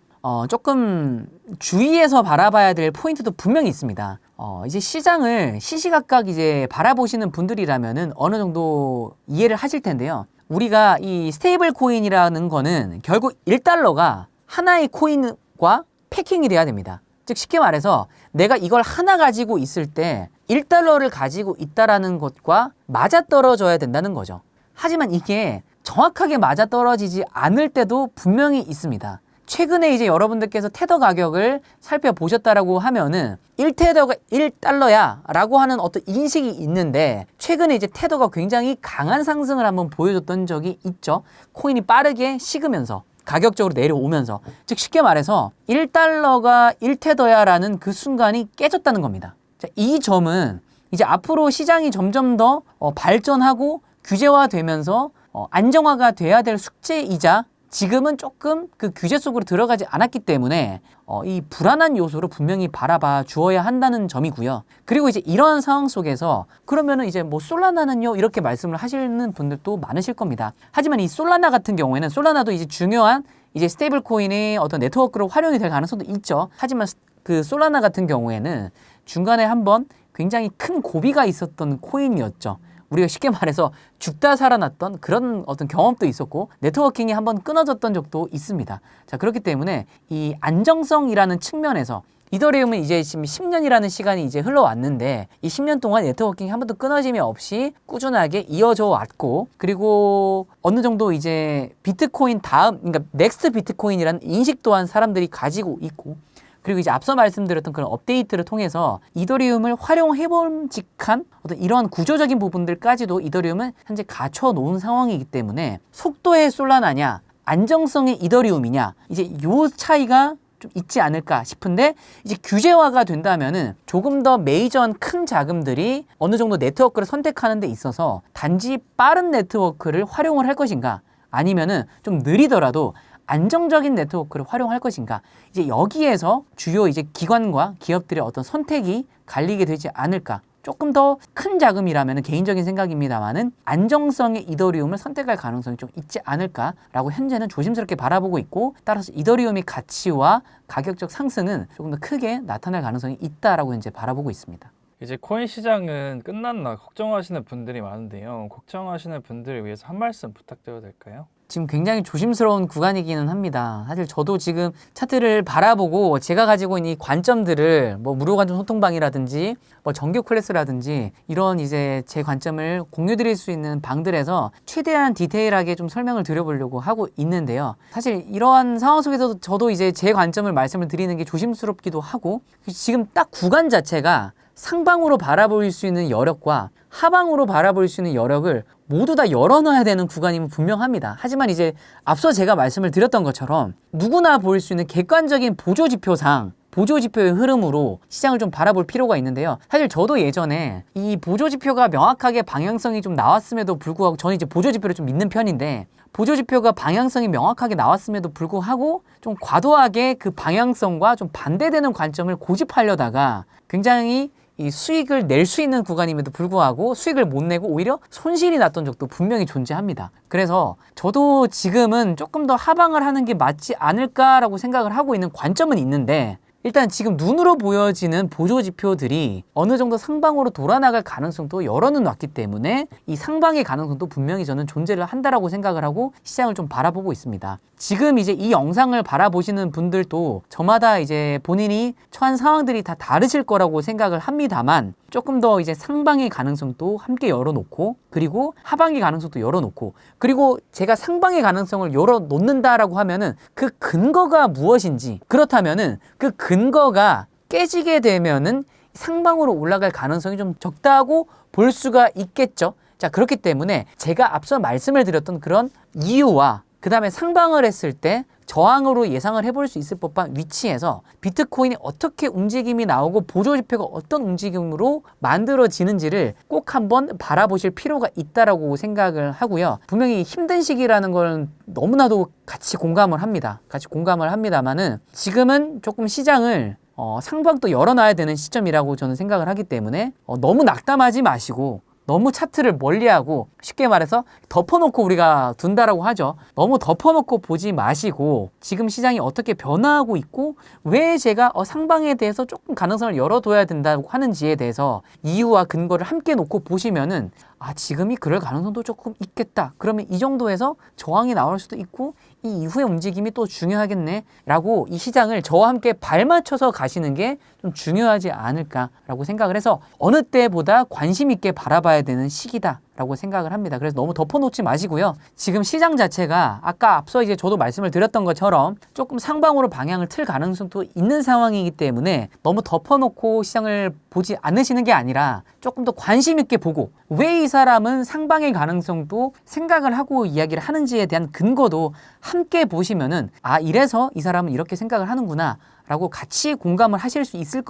조금 주의해서 바라봐야 될 포인트도 분명히 있습니다. 이제 시장을 시시각각 이제 바라보시는 분들이라면은 어느 정도 이해를 하실 텐데요. 우리가 이 스테이블 코인이라는 거는 결국 1달러가 하나의 코인과 패킹이 돼야 됩니다. 즉 쉽게 말해서 내가 이걸 하나 가지고 있을 때 1달러를 가지고 있다라는 것과 맞아떨어져야 된다는 거죠. 하지만 이게 정확하게 맞아떨어지지 않을 때도 분명히 있습니다. 최근에 이제 여러분들께서 테더 가격을 살펴보셨다라고 하면은 1테더가 1달러야 라고 하는 어떤 인식이 있는데, 최근에 이제 테더가 굉장히 강한 상승을 한번 보여줬던 적이 있죠. 코인이 빠르게 식으면서 가격적으로 내려오면서, 즉 쉽게 말해서 1달러가 1테더야 라는 그 순간이 깨졌다는 겁니다. 자, 이 점은 이제 앞으로 시장이 점점 더 발전하고 규제화되면서 안정화가 돼야 될 숙제이자 지금은 조금 그 규제 속으로 들어가지 않았기 때문에 이 불안한 요소로 분명히 바라봐 주어야 한다는 점이고요. 그리고 이제 이런 상황 속에서 그러면은 이제 뭐 솔라나는요 이렇게 말씀을 하시는 분들도 많으실 겁니다. 하지만 이 솔라나 같은 경우에는 솔라나도 이제 중요한 이제 스테이블 코인의 어떤 네트워크로 활용이 될 가능성도 있죠. 하지만 그 솔라나 같은 경우에는 중간에 한번 굉장히 큰 고비가 있었던 코인이었죠. 우리가 쉽게 말해서 죽다 살아났던 그런 어떤 경험도 있었고 네트워킹이 한번 끊어졌던 적도 있습니다. 자, 그렇기 때문에 이 안정성이라는 측면에서 이더리움은 이제 지금 10년이라는 시간이 이제 흘러왔는데 이 10년 동안 네트워킹이 한 번도 끊어짐이 없이 꾸준하게 이어져 왔고, 그리고 어느 정도 이제 비트코인 다음, 그러니까 넥스트 비트코인이라는 인식 또한 사람들이 가지고 있고, 그리고 이제 앞서 말씀드렸던 그런 업데이트를 통해서 이더리움을 활용해봄직한 어떤 이러한 구조적인 부분들까지도 이더리움은 현재 갖춰놓은 상황이기 때문에 속도의 솔라나냐 안정성의 이더리움이냐 이제 요 차이가 좀 있지 않을까 싶은데, 이제 규제화가 된다면은 조금 더 메이저한 큰 자금들이 어느 정도 네트워크를 선택하는 데 있어서 단지 빠른 네트워크를 활용을 할 것인가, 아니면은 좀 느리더라도 안정적인 네트워크를 활용할 것인가, 이제 여기에서 주요 이제 기관과 기업들의 어떤 선택이 갈리게 되지 않을까. 조금 더 큰 자금이라면 개인적인 생각입니다만은 안정성의 이더리움을 선택할 가능성이 좀 있지 않을까라고 현재는 조심스럽게 바라보고 있고, 따라서 이더리움의 가치와 가격적 상승은 조금 더 크게 나타날 가능성이 있다라고 현재 바라보고 있습니다. 이제 코인 시장은 끝났나 걱정하시는 분들이 많은데요. 걱정하시는 분들을 위해서 한 말씀 부탁드려도 될까요? 지금 굉장히 조심스러운 구간이기는 합니다. 사실 저도 지금 차트를 바라보고 제가 가지고 있는 이 관점들을 뭐 무료 관점 소통방이라든지 뭐 정규 클래스라든지 이런 이제 제 관점을 공유드릴 수 있는 방들에서 최대한 디테일하게 좀 설명을 드려보려고 하고 있는데요. 사실 이러한 상황 속에서도 저도 이제 제 관점을 말씀을 드리는 게 조심스럽기도 하고, 지금 딱 구간 자체가 상방으로 바라볼 수 있는 여력과 하방으로 바라볼 수 있는 여력을 모두 다 열어놔야 되는 구간임은 분명합니다. 하지만 이제 앞서 제가 말씀을 드렸던 것처럼 누구나 볼 수 있는 객관적인 보조지표상 보조지표의 흐름으로 시장을 좀 바라볼 필요가 있는데요. 사실 저도 예전에 이 보조지표가 명확하게 방향성이 좀 나왔음에도 불구하고, 저는 이제 보조지표를 좀 믿는 편인데, 보조지표가 방향성이 명확하게 나왔음에도 불구하고 좀 과도하게 그 방향성과 좀 반대되는 관점을 고집하려다가 굉장히 이 수익을 낼 수 있는 구간임에도 불구하고 수익을 못 내고 오히려 손실이 났던 적도 분명히 존재합니다. 그래서 저도 지금은 조금 더 하방을 하는 게 맞지 않을까라고 생각을 하고 있는 관점은 있는데, 일단 지금 눈으로 보여지는 보조지표들이 어느 정도 상방으로 돌아나갈 가능성도 열어는 놨기 때문에 이 상방의 가능성도 분명히 저는 존재를 한다라고 생각을 하고 시장을 좀 바라보고 있습니다. 지금 이제 이 영상을 바라보시는 분들도 저마다 이제 본인이 처한 상황들이 다 다르실 거라고 생각을 합니다만, 조금 더 이제 상방의 가능성도 함께 열어놓고, 그리고 하방의 가능성도 열어놓고, 그리고 제가 상방의 가능성을 열어놓는다라고 하면은 그 근거가 무엇인지, 그렇다면은 그 근거가 깨지게 되면은 상방으로 올라갈 가능성이 좀 적다고 볼 수가 있겠죠. 자, 그렇기 때문에 제가 앞서 말씀을 드렸던 그런 이유와 그 다음에 상방을 했을 때 저항으로 예상을 해볼 수 있을 법한 위치에서 비트코인이 어떻게 움직임이 나오고 보조지표가 어떤 움직임으로 만들어지는지를 꼭 한번 바라보실 필요가 있다라고 생각을 하고요. 분명히 힘든 시기라는 걸 너무나도 같이 공감을 합니다. 같이 공감을 합니다만은 지금은 조금 시장을 상방도 열어놔야 되는 시점이라고 저는 생각을 하기 때문에 너무 낙담하지 마시고 너무 차트를 멀리하고 쉽게 말해서 덮어놓고 우리가 둔다라고 하죠. 너무 덮어놓고 보지 마시고 지금 시장이 어떻게 변화하고 있고 왜 제가 상방에 대해서 조금 가능성을 열어둬야 된다고 하는지에 대해서 이유와 근거를 함께 놓고 보시면은 지금이 그럴 가능성도 조금 있겠다. 그러면 이 정도에서 저항이 나올 수도 있고 이 이후의 움직임이 또 중요하겠네 라고 이 시장을 저와 함께 발맞춰서 가시는 게 좀 중요하지 않을까라고 생각을 해서 어느 때보다 관심 있게 바라봐야 되는 시기다 라고 생각을 합니다. 그래서 너무 덮어놓지 마시고요. 지금 시장 자체가 아까 앞서 이제 저도 말씀을 드렸던 것처럼 조금 상방으로 방향을 틀 가능성도 있는 상황이기 때문에 너무 덮어놓고 시장을 보지 않으시는 게 아니라 조금 더 관심 있게 보고 왜 이 사람은 상방의 가능성도 생각을 하고 이야기를 하는지에 대한 근거도 함께 보시면은 이래서 이 사람은 이렇게 생각을 하는구나 라고 같이 공감을 하실 수 있을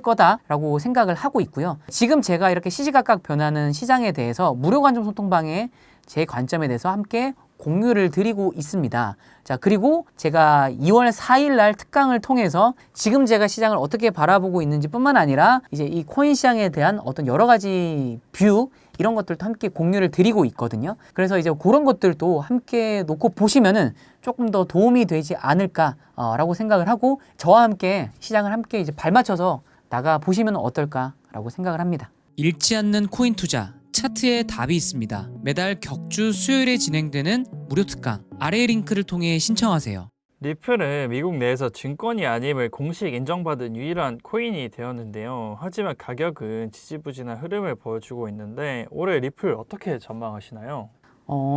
거다라고 생각을 하고 있고요. 지금 제가 이렇게 시시각각 변하는 시장에 대해서 무료 관점 소통방에 제 관점에 대해서 함께 공유를 드리고 있습니다. 자, 그리고 제가 2월 4일 날 특강을 통해서 지금 제가 시장을 어떻게 바라보고 있는지 뿐만 아니라 이제 이 코인 시장에 대한 어떤 여러 가지 뷰 이런 것들도 함께 공유를 드리고 있거든요. 그래서 이제 그런 것들도 함께 놓고 보시면은 조금 더 도움이 되지 않을까라고 생각을 하고 저와 함께 시장을 함께 이제 발맞춰서 나가 보시면 어떨까라고 생각을 합니다. 잃지 않는 코인 투자 차트에 답이 있습니다. 매달 격주 수요일에 진행되는 무료 특강 아래 링크를 통해 신청하세요. 리플은 미국 내에서 증권이 아님을 공식 인정받은 유일한 코인이 되었는데요. 하지만 가격은 지지부진한 흐름을 보여주고 있는데 올해 리플 어떻게 전망하시나요?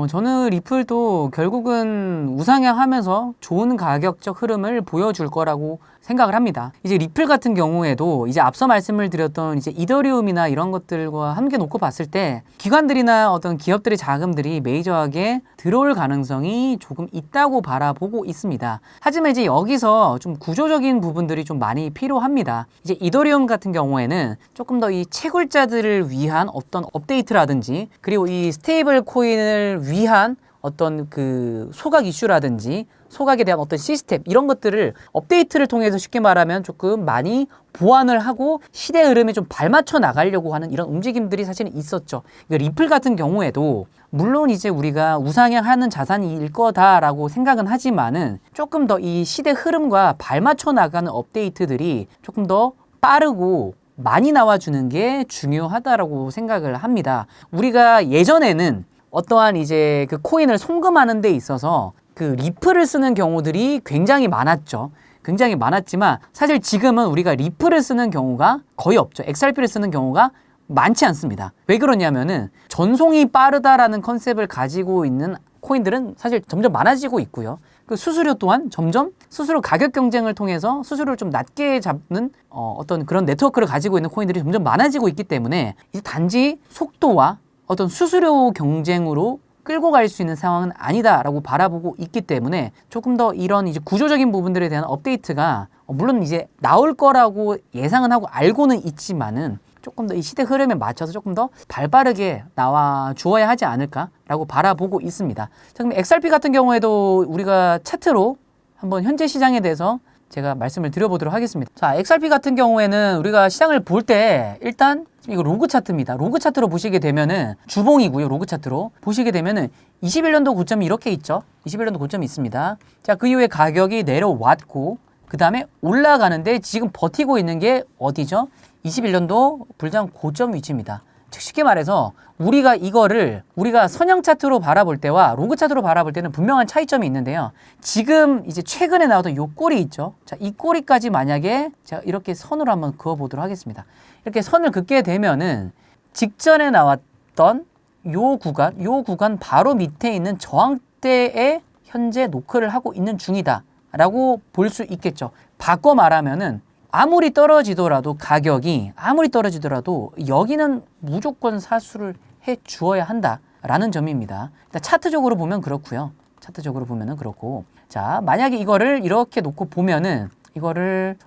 저는 리플도 결국은 우상향하면서 좋은 가격적 흐름을 보여줄 거라고 생각을 합니다. 이제 리플 같은 경우에도 이제 앞서 말씀을 드렸던 이제 이더리움이나 이런 것들과 함께 놓고 봤을 때 기관들이나 어떤 기업들의 자금들이 메이저하게 들어올 가능성이 조금 있다고 바라보고 있습니다. 하지만 이제 여기서 좀 구조적인 부분들이 좀 많이 필요합니다. 이제 이더리움 같은 경우에는 조금 더 이 채굴자들을 위한 어떤 업데이트라든지 그리고 이 스테이블 코인을 위한 어떤 그 소각 이슈라든지 소각에 대한 어떤 시스템 이런 것들을 업데이트를 통해서 쉽게 말하면 조금 많이 보완을 하고 시대 흐름에 좀 발맞춰 나가려고 하는 이런 움직임들이 사실은 있었죠. 그러니까 리플 같은 경우에도 물론 이제 우리가 우상향하는 자산일 거다라고 생각은 하지만은 조금 더 이 시대 흐름과 발맞춰 나가는 업데이트들이 조금 더 빠르고 많이 나와주는 게 중요하다라고 생각을 합니다. 우리가 예전에는 어떠한 이제 그 코인을 송금하는 데 있어서 그 리플을 쓰는 경우들이 굉장히 많았죠. 굉장히 많았지만 사실 지금은 우리가 리플을 쓰는 경우가 거의 없죠. XRP를 쓰는 경우가 많지 않습니다. 왜 그러냐면은 전송이 빠르다라는 컨셉을 가지고 있는 코인들은 사실 점점 많아지고 있고요. 그 수수료 또한 점점 수수료 가격 경쟁을 통해서 수수료를 좀 낮게 잡는 어떤 그런 네트워크를 가지고 있는 코인들이 점점 많아지고 있기 때문에 이제 단지 속도와 어떤 수수료 경쟁으로 끌고 갈 수 있는 상황은 아니다라고 바라보고 있기 때문에 조금 더 이런 이제 구조적인 부분들에 대한 업데이트가 물론 이제 나올 거라고 예상은 하고 알고는 있지만은 조금 더 이 시대 흐름에 맞춰서 조금 더 발빠르게 나와 주어야 하지 않을까라고 바라보고 있습니다. 자, 그럼 XRP 같은 경우에도 우리가 차트로 한번 현재 시장에 대해서 제가 말씀을 드려보도록 하겠습니다. 자, XRP 같은 경우에는 우리가 시장을 볼 때 일단 이거 로그 차트입니다. 로그 차트로 보시게 되면은 주봉이고요. 로그 차트로 보시게 되면은 21년도 고점이 이렇게 있죠. 21년도 고점이 있습니다. 자, 그 이후에 가격이 내려왔고 그 다음에 올라가는데 지금 버티고 있는 게 어디죠? 21년도 불장 고점 위치입니다. 즉 쉽게 말해서 우리가 이거를 우리가 선형 차트로 바라볼 때와 로그 차트로 바라볼 때는 분명한 차이점이 있는데요. 지금 이제 최근에 나왔던 요 꼬리 있죠. 자, 이 꼬리까지 만약에 제가 이렇게 선으로 한번 그어 보도록 하겠습니다. 이렇게 선을 긋게 되면은 직전에 나왔던 요 구간 바로 밑에 있는 저항대에 현재 노크를 하고 있는 중이다라고 볼 수 있겠죠. 바꿔 말하면은 아무리 떨어지더라도 가격이 아무리 떨어지더라도 여기는 무조건 사수를 해 주어야 한다라는 점입니다. 일단 차트적으로 보면 그렇고요. 차트적으로 보면은 그렇고, 자, 만약에 이거를 이렇게 놓고 보면은 이거를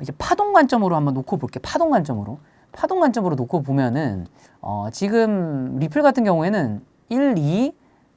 이제 파동 관점으로 한번 놓고 볼게요. 파동 관점으로 놓고 보면은 지금 리플 같은 경우에는 1, 2,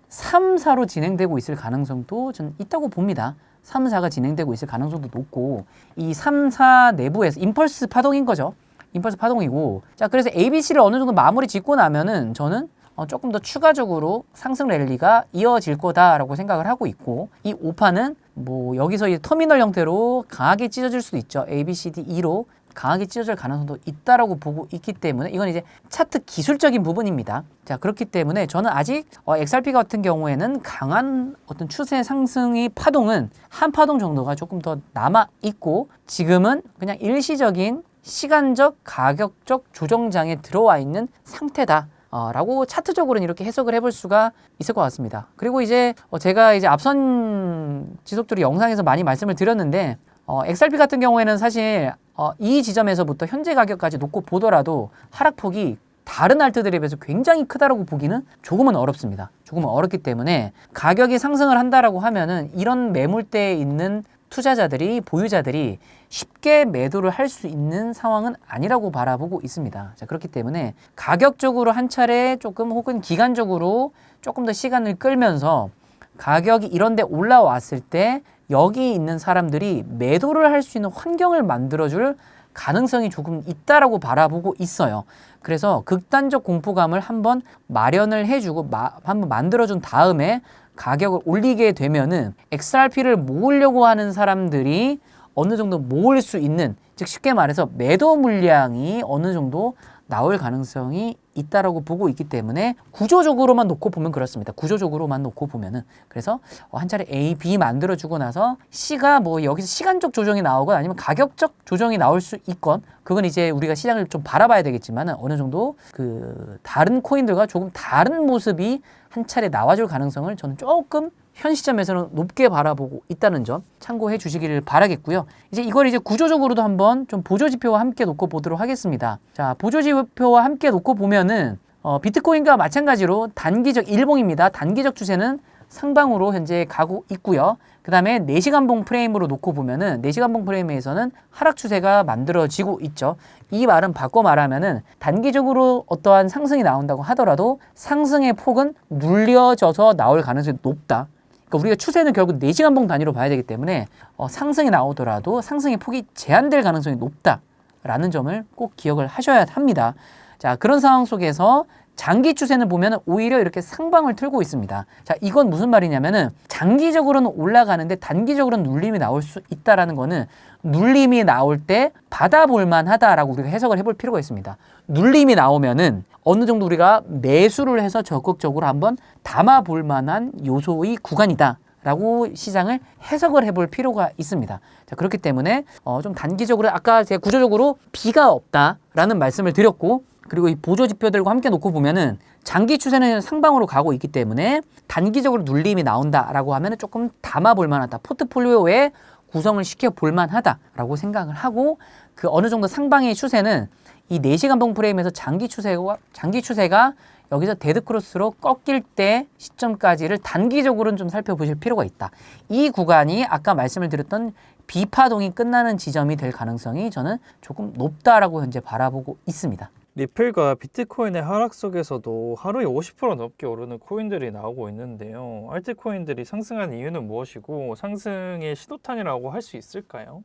3, 4로 진행되고 있을 가능성도 저는 있다고 봅니다. 3, 4가 진행되고 있을 가능성도 높고 이 3, 4 내부에서 임펄스 파동인 거죠. 임펄스 파동이고, 자 그래서 ABC를 어느 정도 마무리 짓고 나면은 저는 조금 더 추가적으로 상승 랠리가 이어질 거다라고 생각을 하고 있고, 이 5파는 뭐 여기서 이제 터미널 형태로 강하게 찢어질 수도 있죠. A, B, C, D, E로 강하게 찢어질 가능성도 있다라고 보고 있기 때문에 이건 이제 차트 기술적인 부분입니다. 자 그렇기 때문에 저는 아직 XRP 같은 경우에는 강한 어떤 추세 상승의 파동은 한 파동 정도가 조금 더 남아 있고, 지금은 그냥 일시적인 시간적 가격적 조정장에 들어와 있는 상태다. 라고 차트적으로는 이렇게 해석을 해볼 수가 있을 것 같습니다. 그리고 이제 제가 이제 앞선 지속적으로 영상에서 많이 말씀을 드렸는데, XRP 같은 경우에는 사실 이 지점에서부터 현재 가격까지 놓고 보더라도 하락폭이 다른 알트들에 비해서 굉장히 크다라고 보기는 조금은 어렵습니다. 조금은 어렵기 때문에 가격이 상승을 한다라고 하면은 이런 매물대에 있는 투자자들이, 보유자들이 쉽게 매도를 할 수 있는 상황은 아니라고 바라보고 있습니다. 자, 그렇기 때문에 가격적으로 한 차례 조금 혹은 기간적으로 조금 더 시간을 끌면서 가격이 이런 데 올라왔을 때 여기 있는 사람들이 매도를 할 수 있는 환경을 만들어줄 가능성이 조금 있다라고 바라보고 있어요. 그래서 극단적 공포감을 한번 마련을 해주고 한번 만들어준 다음에 가격을 올리게 되면은 XRP를 모으려고 하는 사람들이 어느 정도 모을 수 있는, 즉 쉽게 말해서 매도 물량이 어느 정도 나올 가능성이 있다라고 보고 있기 때문에 구조적으로만 놓고 보면 그렇습니다. 구조적으로만 놓고 보면은. 그래서 한 차례 A, B 만들어주고 나서 C가 뭐 여기서 시간적 조정이 나오건 아니면 가격적 조정이 나올 수 있건, 그건 이제 우리가 시장을 좀 바라봐야 되겠지만은 어느 정도 그 다른 코인들과 조금 다른 모습이 한 차례 나와줄 가능성을 저는 조금 현 시점에서는 높게 바라보고 있다는 점 참고해 주시기를 바라겠고요. 이제 이걸 이제 구조적으로도 한번 좀 보조지표와 함께 놓고 보도록 하겠습니다. 자, 보조지표와 함께 놓고 보면은 비트코인과 마찬가지로 단기적 일봉입니다. 단기적 추세는 상방으로 현재 가고 있고요. 그 다음에 4시간봉 프레임으로 놓고 보면은 4시간봉 프레임에서는 하락 추세가 만들어지고 있죠. 이 말은 바꿔 말하면은 단기적으로 어떠한 상승이 나온다고 하더라도 상승의 폭은 눌려져서 나올 가능성이 높다. 그러니까 우리가 추세는 결국 4시간봉 단위로 봐야 되기 때문에 상승이 나오더라도 상승의 폭이 제한될 가능성이 높다라는 점을 꼭 기억을 하셔야 합니다. 자, 그런 상황 속에서 장기 추세는 보면 오히려 이렇게 상방을 틀고 있습니다. 자, 이건 무슨 말이냐면은 장기적으로는 올라가는데 단기적으로는 눌림이 나올 수 있다라는 거는 눌림이 나올 때 받아볼 만하다라고 우리가 해석을 해볼 필요가 있습니다. 눌림이 나오면은 어느 정도 우리가 매수를 해서 적극적으로 한번 담아볼 만한 요소의 구간이다 라고 시장을 해석을 해볼 필요가 있습니다. 자, 그렇기 때문에 좀 단기적으로 아까 제가 구조적으로 B가 없다라는 말씀을 드렸고, 그리고 이 보조 지표들과 함께 놓고 보면은 장기 추세는 상방으로 가고 있기 때문에 단기적으로 눌림이 나온다라고 하면은 조금 담아볼 만하다, 포트폴리오에 구성을 시켜볼 만하다라고 생각을 하고, 그 어느 정도 상방의 추세는 이 4시간봉 프레임에서 장기 추세가 여기서 데드크로스로 꺾일 때 시점까지를 단기적으로는 좀 살펴보실 필요가 있다. 이 구간이 아까 말씀을 드렸던 B파동이 끝나는 지점이 될 가능성이 저는 조금 높다라고 현재 바라보고 있습니다. 리플과 비트코인의 하락 속에서도 하루에 50% 넘게 오르는 코인들이 나오고 있는데요. 알트코인들이 상승한 이유는 무엇이고 상승의 신호탄이라고 할 수 있을까요?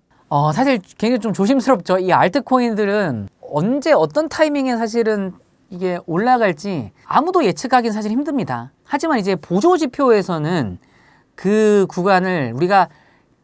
사실 굉장히 좀 조심스럽죠. 이 알트코인들은 언제 어떤 타이밍에 사실은 이게 올라갈지 아무도 예측하기는 사실 힘듭니다. 하지만 이제 보조지표에서는 그 구간을 우리가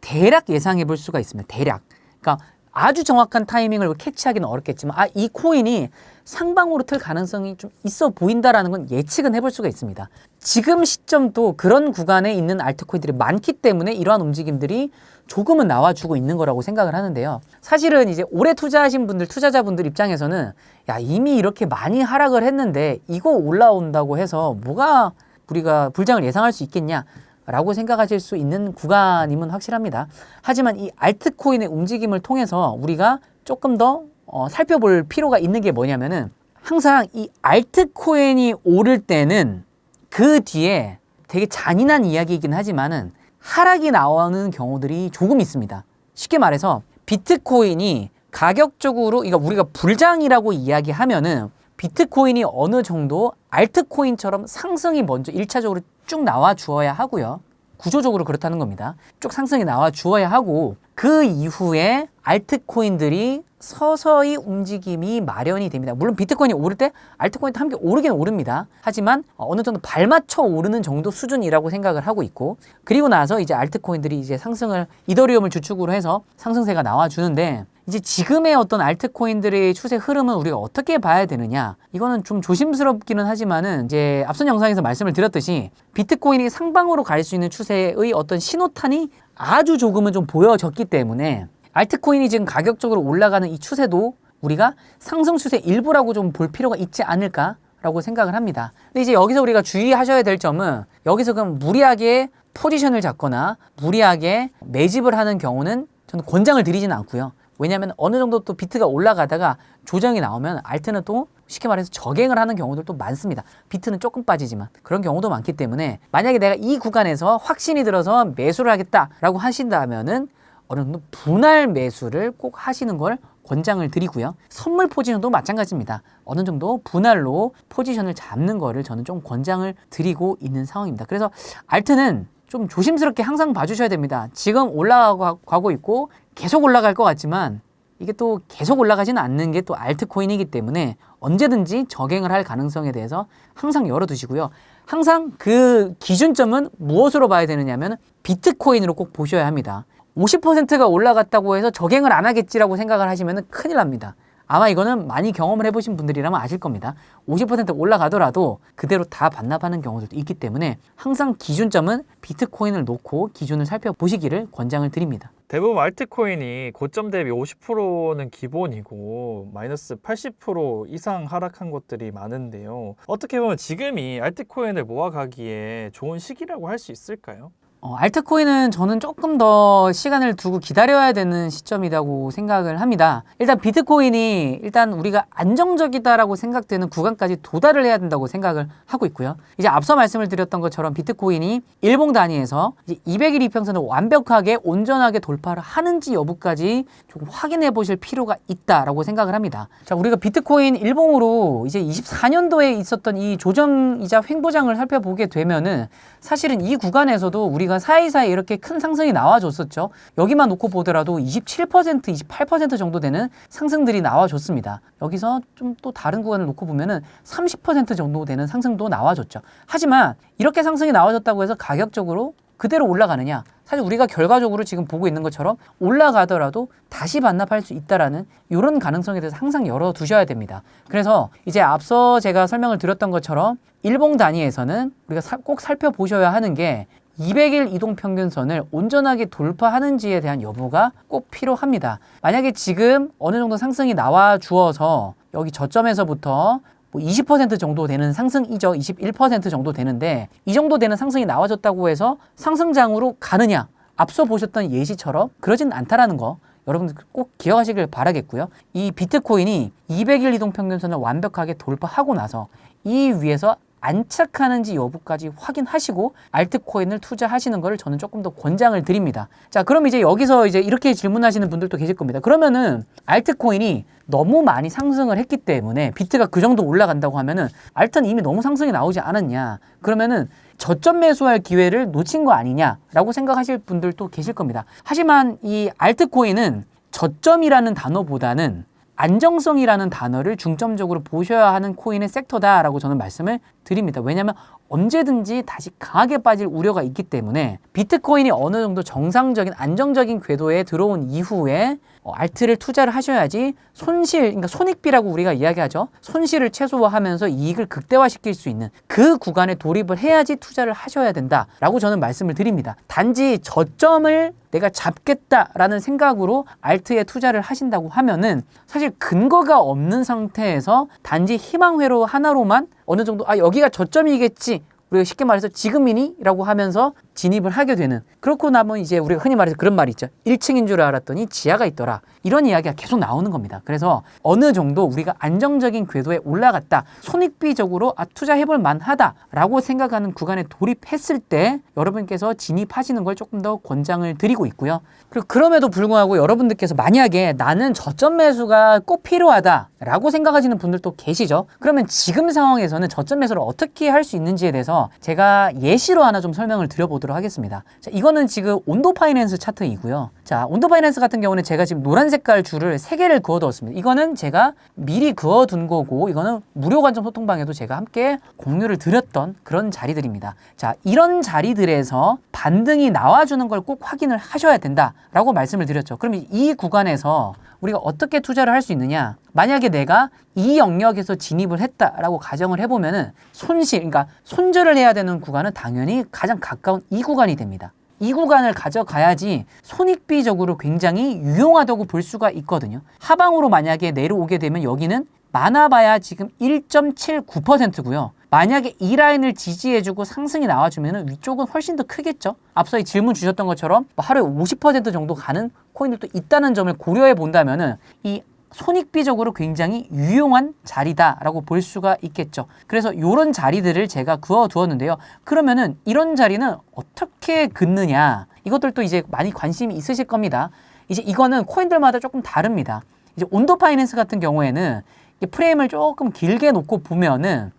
대략 예상해 볼 수가 있습니다. 대략. 그러니까 아주 정확한 타이밍을 캐치하기는 어렵겠지만 이 코인이 상방으로 틀 가능성이 좀 있어 보인다라는 건 예측은 해볼 수가 있습니다. 지금 시점도 그런 구간에 있는 알트코인들이 많기 때문에 이러한 움직임들이 조금은 나와주고 있는 거라고 생각을 하는데요. 사실은 이제 오래 투자하신 분들, 투자자분들 입장에서는 야, 이미 이렇게 많이 하락을 했는데 이거 올라온다고 해서 뭐가 우리가 불장을 예상할 수 있겠냐 라고 생각하실 수 있는 구간임은 확실합니다. 하지만 이 알트코인의 움직임을 통해서 우리가 조금 더 살펴볼 필요가 있는 게 뭐냐면은 항상 이 알트코인이 오를 때는 그 뒤에 되게 잔인한 이야기이긴 하지만은 하락이 나오는 경우들이 조금 있습니다. 쉽게 말해서 비트코인이 가격적으로, 그러니까 우리가 불장이라고 이야기하면은 비트코인이 어느 정도 알트코인처럼 상승이 먼저 1차적으로 쭉 나와 주어야 하고요. 구조적으로 그렇다는 겁니다. 쭉 상승이 나와 주어야 하고, 그 이후에 알트코인들이 서서히 움직임이 마련이 됩니다. 물론 비트코인이 오를 때 알트코인도 함께 오르긴 오릅니다. 하지만 어느 정도 발맞춰 오르는 정도 수준이라고 생각을 하고 있고, 그리고 나서 이제 알트코인들이 이제 상승을, 이더리움을 주축으로 해서 상승세가 나와주는데, 이제 지금의 어떤 알트코인들의 추세 흐름은 우리가 어떻게 봐야 되느냐, 이거는 좀 조심스럽기는 하지만은 이제 앞선 영상에서 말씀을 드렸듯이 비트코인이 상방으로 갈 수 있는 추세의 어떤 신호탄이 아주 조금은 좀 보여졌기 때문에 알트코인이 지금 가격적으로 올라가는 이 추세도 우리가 상승 추세 일부라고 좀 볼 필요가 있지 않을까라고 생각을 합니다. 근데 이제 여기서 우리가 주의하셔야 될 점은, 여기서 그럼 무리하게 포지션을 잡거나 무리하게 매집을 하는 경우는 저는 권장을 드리지는 않고요. 왜냐하면 어느 정도 또 비트가 올라가다가 조정이 나오면 알트는 또 쉽게 말해서 저갱을 하는 경우들도 많습니다. 비트는 조금 빠지지만 그런 경우도 많기 때문에, 만약에 내가 이 구간에서 확신이 들어서 매수를 하겠다라고 하신다면은 어느 정도 분할 매수를 꼭 하시는 걸 권장을 드리고요. 선물 포지션도 마찬가지입니다. 어느 정도 분할로 포지션을 잡는 거를 저는 좀 권장을 드리고 있는 상황입니다. 그래서 알트는 좀 조심스럽게 항상 봐주셔야 됩니다. 지금 올라가고 있고 계속 올라갈 것 같지만 이게 또 계속 올라가지는 않는 게 또 알트코인이기 때문에 언제든지 저갱을 할 가능성에 대해서 항상 열어두시고요. 항상 그 기준점은 무엇으로 봐야 되느냐면 비트코인으로 꼭 보셔야 합니다. 50%가 올라갔다고 해서 저갱을 안 하겠지라고 생각을 하시면 큰일 납니다. 아마 이거는 많이 경험을 해보신 분들이라면 아실 겁니다. 50% 올라가더라도 그대로 다 반납하는 경우들도 있기 때문에 항상 기준점은 비트코인을 놓고 기준을 살펴보시기를 권장을 드립니다. 대부분 알트코인이 고점 대비 50%는 기본이고 마이너스 80% 이상 하락한 것들이 많은데요. 어떻게 보면 지금이 알트코인을 모아가기에 좋은 시기라고 할 수 있을까요? 알트코인은 저는 조금 더 시간을 두고 기다려야 되는 시점이라고 생각을 합니다. 일단 비트코인이 일단 우리가 안정적이다라고 생각되는 구간까지 도달을 해야 된다고 생각을 하고 있고요. 이제 앞서 말씀을 드렸던 것처럼 비트코인이 일봉 단위에서 이제 200일 이평선을 완벽하게 온전하게 돌파를 하는지 여부까지 조금 확인해 보실 필요가 있다라고 생각을 합니다. 자, 우리가 비트코인 일봉으로 이제 24년도에 있었던 이 조정이자 횡보장을 살펴보게 되면은 사실은 이 구간에서도 우리가 사이사이 이렇게 큰 상승이 나와줬었죠. 여기만 놓고 보더라도 27%, 28% 정도 되는 상승들이 나와줬습니다. 여기서 좀 또 다른 구간을 놓고 보면은 30% 정도 되는 상승도 나와줬죠. 하지만 이렇게 상승이 나와줬다고 해서 가격적으로 그대로 올라가느냐? 사실 우리가 결과적으로 지금 보고 있는 것처럼 올라가더라도 다시 반납할 수 있다라는 이런 가능성에 대해서 항상 열어두셔야 됩니다. 그래서 이제 앞서 제가 설명을 드렸던 것처럼 일봉 단위에서는 우리가 꼭 살펴보셔야 하는 게 200일 이동평균선을 온전하게 돌파하는지에 대한 여부가 꼭 필요합니다. 만약에 지금 어느 정도 상승이 나와 주어서 여기 저점에서부터 20% 정도 되는 상승이죠. 21% 정도 되는데 이 정도 되는 상승이 나와줬다고 해서 상승장으로 가느냐? 앞서 보셨던 예시처럼 그러진 않다라는 거 여러분들 꼭 기억하시길 바라겠고요. 이 비트코인이 200일 이동평균선을 완벽하게 돌파하고 나서 이 위에서 안착하는지 여부까지 확인하시고 알트코인을 투자하시는 것을 저는 조금 더 권장을 드립니다. 자, 그럼 이제 여기서 이제 이렇게 질문하시는 분들도 계실 겁니다. 그러면은 알트코인이 너무 많이 상승을 했기 때문에 비트가 그 정도 올라간다고 하면은 알트는 이미 너무 상승이 나오지 않았냐? 그러면은 저점 매수할 기회를 놓친 거 아니냐라고 생각하실 분들도 계실 겁니다. 하지만 이 알트코인은 저점이라는 단어보다는 안정성이라는 단어를 중점적으로 보셔야 하는 코인의 섹터다라고 저는 말씀을 드립니다. 왜냐하면 언제든지 다시 강하게 빠질 우려가 있기 때문에 비트코인이 어느 정도 정상적인 안정적인 궤도에 들어온 이후에 알트를 투자를 하셔야지 그러니까 손익비라고 우리가 이야기하죠. 손실을 최소화하면서 이익을 극대화시킬 수 있는 그 구간에 돌입을 해야지 투자를 하셔야 된다라고 저는 말씀을 드립니다. 단지 저점을 내가 잡겠다라는 생각으로 알트에 투자를 하신다고 하면은 사실 근거가 없는 상태에서 단지 희망회로 하나로만 어느 정도 여기가 저점이겠지, 우리가 쉽게 말해서 지금이니? 라고 하면서 진입을 하게 되는, 그렇고 나면 이제 우리가 흔히 말해서 그런 말이 있죠. 1층인 줄 알았더니 지하가 있더라. 이런 이야기가 계속 나오는 겁니다. 그래서 어느 정도 우리가 안정적인 궤도에 올라갔다, 손익비적으로 투자해볼 만하다라고 생각하는 구간에 돌입했을 때 여러분께서 진입하시는 걸 조금 더 권장을 드리고 있고요. 그리고 그럼에도 불구하고 여러분들께서 만약에 나는 저점 매수가 꼭 필요하다라고 생각하시는 분들도 계시죠. 그러면 지금 상황에서는 저점 매수를 어떻게 할 수 있는지에 대해서 제가 예시로 하나 좀 설명을 드려보도록 하겠습니다. 자, 이거는 지금 온도 파이낸스 차트이고요. 자, 자, 온도 파이낸스 같은 경우는 제가 지금 노란 색깔 줄을 3개를 그어두었습니다. 이거는 제가 미리 그어둔 거고, 이거는 무료 관점 소통방에도 제가 함께 공유를 드렸던 그런 자리들입니다. 자, 이런 자리들에서 반등이 나와주는 걸 꼭 확인을 하셔야 된다라고 말씀을 드렸죠. 그럼 이 구간에서 우리가 어떻게 투자를 할 수 있느냐? 만약에 내가 이 영역에서 진입을 했다라고 가정을 해보면은 그러니까 손절을 해야 되는 구간은 당연히 가장 가까운 이 구간이 됩니다. 이 구간을 가져가야지 손익비적으로 굉장히 유용하다고 볼 수가 있거든요. 하방으로 만약에 내려오게 되면 여기는 많아봐야 지금 1.79%고요. 만약에 이 라인을 지지해주고 상승이 나와주면 위쪽은 훨씬 더 크겠죠. 앞서 이 질문 주셨던 것처럼 하루에 50% 정도 가는 코인들도 있다는 점을 고려해 본다면 이 손익비적으로 굉장히 유용한 자리다라고 볼 수가 있겠죠. 그래서 이런 자리들을 제가 그어 두었는데요. 그러면은 이런 자리는 어떻게 긋느냐? 이것들도 이제 많이 관심이 있으실 겁니다. 이제 이거는 코인들마다 조금 다릅니다. 이제 온도 파이낸스 같은 경우에는 프레임을 조금 길게 놓고 보면은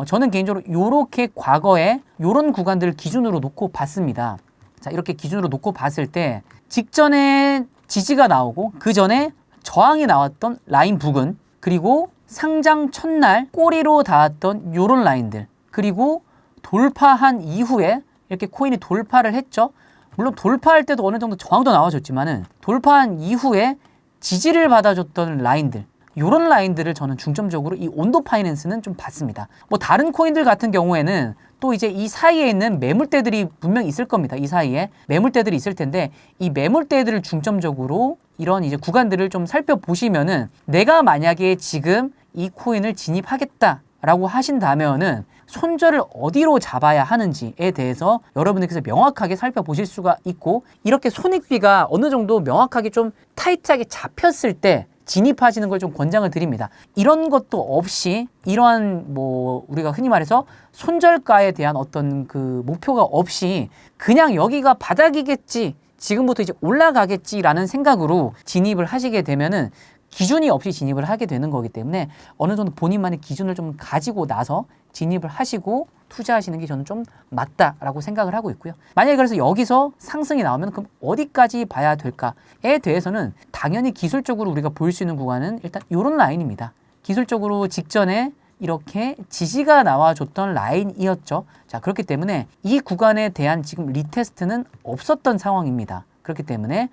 저는 개인적으로 이렇게 과거에 이런 구간들을 기준으로 놓고 봤습니다. 자, 이렇게 기준으로 놓고 봤을 때 직전에 지지가 나오고 그 전에 저항이 나왔던 라인 부근, 그리고 상장 첫날 꼬리로 닿았던 요런 라인들, 그리고 돌파한 이후에 이렇게 코인이 돌파를 했죠. 물론 돌파할 때도 어느 정도 저항도 나와줬지만은 돌파한 이후에 지지를 받아줬던 라인들, 요런 라인들을 저는 중점적으로 이 온도 파이낸스는 좀 봤습니다. 뭐 다른 코인들 같은 경우에는 또 이제 이 사이에 있는 매물대들이 분명히 있을 겁니다. 이 사이에 매물대들이 있을 텐데 이 매물대들을 중점적으로 이런 이제 구간들을 좀 살펴보시면은 내가 만약에 지금 이 코인을 진입하겠다라고 하신다면은 손절을 어디로 잡아야 하는지에 대해서 여러분들께서 명확하게 살펴보실 수가 있고, 이렇게 손익비가 어느 정도 명확하게 좀 타이트하게 잡혔을 때 진입하시는 걸 좀 권장을 드립니다. 이런 것도 없이 이러한 뭐 우리가 흔히 말해서 손절가에 대한 어떤 그 목표가 없이 그냥 여기가 바닥이겠지, 지금부터 이제 올라가겠지라는 생각으로 진입을 하시게 되면은 기준이 없이 진입을 하게 되는 거기 때문에 어느 정도 본인만의 기준을 좀 가지고 나서 진입을 하시고 투자하시는 게 저는 좀 맞다라고 생각을 하고 있고요. 만약에 그래서 여기서 상승이 나오면 그럼 어디까지 봐야 될까에 대해서는 당연히 기술적으로 우리가 볼 수 있는 구간은 일단 이런 라인입니다. 기술적으로 직전에 이렇게 지지가 나와줬던 라인이었죠. 자, 그렇기 때문에 이 구간에 대한 지금 리테스트는 없었던 상황입니다. 그렇기 때문에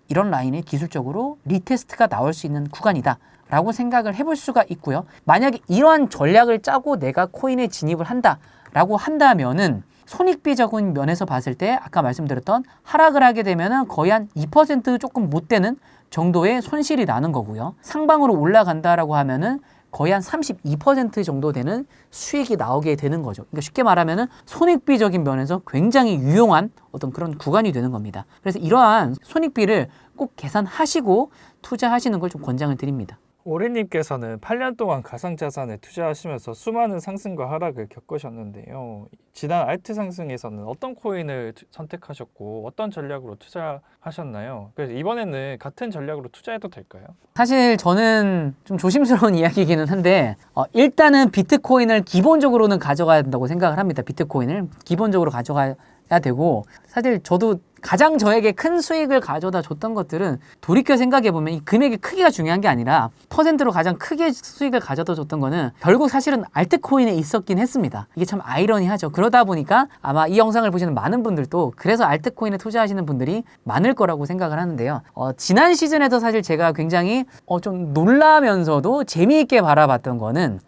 이런 라인에 기술적으로 리테스트가 나올 수 있는 구간이다 라고 생각을 해볼 수가 있고요. 만약에 이러한 전략을 짜고 내가 코인에 진입을 한다 라고 한다면은 손익비적인 면에서 봤을 때 아까 말씀드렸던 하락을 하게 되면은 거의 한 2% 조금 못 되는 정도의 손실이 나는 거고요. 상방으로 올라간다라고 하면은 거의 한 32% 정도 되는 수익이 나오게 되는 거죠. 그러니까 쉽게 말하면은 손익비적인 면에서 굉장히 유용한 어떤 그런 구간이 되는 겁니다. 그래서 이러한 손익비를 꼭 계산하시고 투자하시는 걸 좀 권장을 드립니다. 오리님께서는 8년 동안 가상자산에 투자하시면서 수많은 상승과 하락을 겪으셨는데요. 지난 알트 상승에서는 어떤 코인을 선택하셨고 어떤 전략으로 투자하셨나요? 그래서 이번에는 같은 전략으로 투자해도 될까요? 사실 저는 좀 조심스러운 이야기이기는 한데 일단은 비트코인을 기본적으로는 가져가야 된다고 생각을 합니다. 비트코인을 기본적으로 가져가야 되고, 사실 저도 가장 저에게 큰 수익을 가져다 줬던 것들은 돌이켜 생각해보면 이 금액의 크기가 중요한 게 아니라 퍼센트로 가장 크게 수익을 가져다 줬던 거는 결국 사실은 알트코인에 있었긴 했습니다. 이게 참 아이러니하죠. 그러다 보니까 아마 이 영상을 보시는 많은 분들도 그래서 알트코인에 투자하시는 분들이 많을 거라고 생각을 하는데요. 지난 시즌에도 사실 제가 굉장히 좀 놀라면서도 재미있게 바라봤던 거는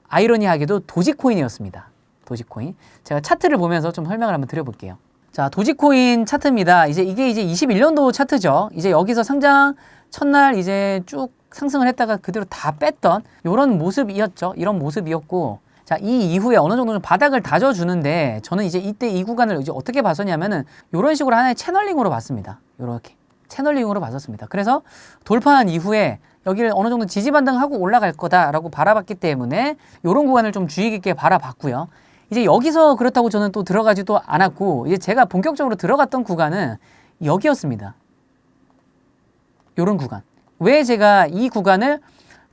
아이러니하게도 도지코인이었습니다. 도지코인. 제가 차트를 보면서 좀 설명을 한번 드려볼게요. 자, 도지코인 차트입니다. 이게 이제 21년도 차트죠. 이제 여기서 상장 첫날 이제 쭉 상승을 했다가 그대로 다 뺐던 이런 모습이었죠. 이런 모습이었고, 자, 이 이후에 어느 정도 좀 바닥을 다져주는데 저는 이제 이때 이 구간을 이제 어떻게 봤었냐면은 이런 식으로 하나의 채널링으로 봤습니다. 이렇게 채널링으로 봤었습니다. 그래서 돌파한 이후에 여기를 어느 정도 지지 반등하고 올라갈 거다라고 바라봤기 때문에 이런 구간을 좀 주의 깊게 바라봤고요. 이제 여기서 그렇다고 저는 또 들어가지도 않았고, 이제 제가 본격적으로 들어갔던 구간은 여기였습니다. 요런 구간. 왜 제가 이 구간을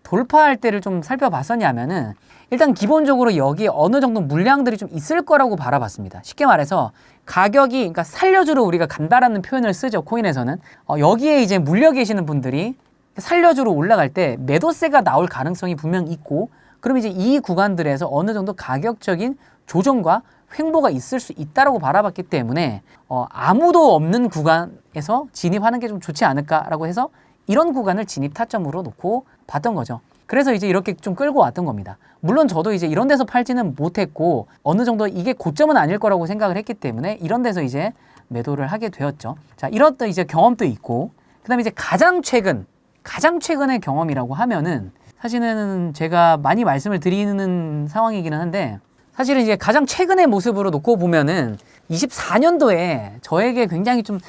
돌파할 때를 좀 살펴봤었냐면은 일단 기본적으로 여기에 어느 정도 물량들이 좀 있을 거라고 바라봤습니다. 쉽게 말해서 가격이, 그러니까 살려주러 우리가 간다라는 표현을 쓰죠, 코인에서는. 여기에 이제 물려 계시는 분들이 살려주러 올라갈 때 매도세가 나올 가능성이 분명 있고, 그럼 이제 이 구간들에서 어느 정도 가격적인 조정과 횡보가 있을 수 있다라고 바라봤기 때문에 아무도 없는 구간에서 진입하는 게 좀 좋지 않을까라고 해서 이런 구간을 진입 타점으로 놓고 봤던 거죠. 그래서 이제 이렇게 좀 끌고 왔던 겁니다. 물론 저도 이제 이런 데서 팔지는 못했고 어느 정도 이게 고점은 아닐 거라고 생각을 했기 때문에 이런 데서 이제 매도를 하게 되었죠. 자, 이런 또 이제 경험도 있고, 그다음에 이제 가장 최근의 경험이라고 하면은 사실은 제가 많이 말씀을 드리는 상황이기는 한데, 사실은 이제 가장 최근의 모습으로 놓고 보면은 24년도에 저에게 굉장히 좀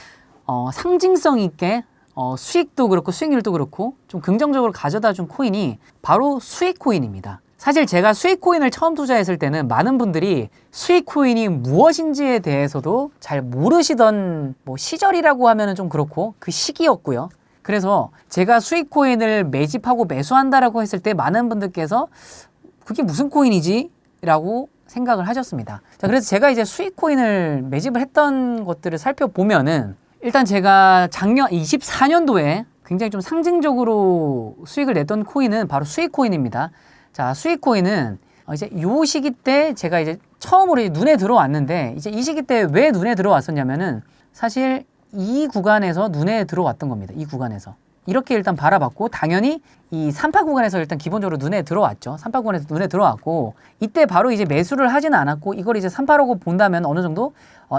상징성 있게 수익도 그렇고 수익률도 그렇고 좀 긍정적으로 가져다 준 코인이 바로 수익 코인입니다. 사실 제가 수익 코인을 처음 투자했을 때는 많은 분들이 수익 코인이 무엇인지에 대해서도 잘 모르시던 시절이라고 하면은 좀 그렇고 그 시기였고요. 그래서 제가 수익 코인을 매집하고 매수한다라고 했을 때 많은 분들께서 그게 무슨 코인이지? 라고 생각을 하셨습니다. 자, 그래서 제가 이제 수익 코인을 매집을 했던 것들을 살펴보면은 일단 제가 작년 24년도에 굉장히 좀 상징적으로 수익을 냈던 코인은 바로 수익 코인입니다. 자, 수익 코인은 이제 요 시기 때 제가 이제 처음으로 눈에 들어왔는데, 이제 이 시기 때 왜 눈에 들어왔었냐면은 사실 이 구간에서 눈에 들어왔던 겁니다. 이 구간에서. 이렇게 일단 바라봤고, 당연히 이 3파 구간에서 일단 기본적으로 눈에 들어왔죠. 3파 구간에서 눈에 들어왔고, 이때 바로 이제 매수를 하지는 않았고, 이걸 이제 3파라고 본다면 어느 정도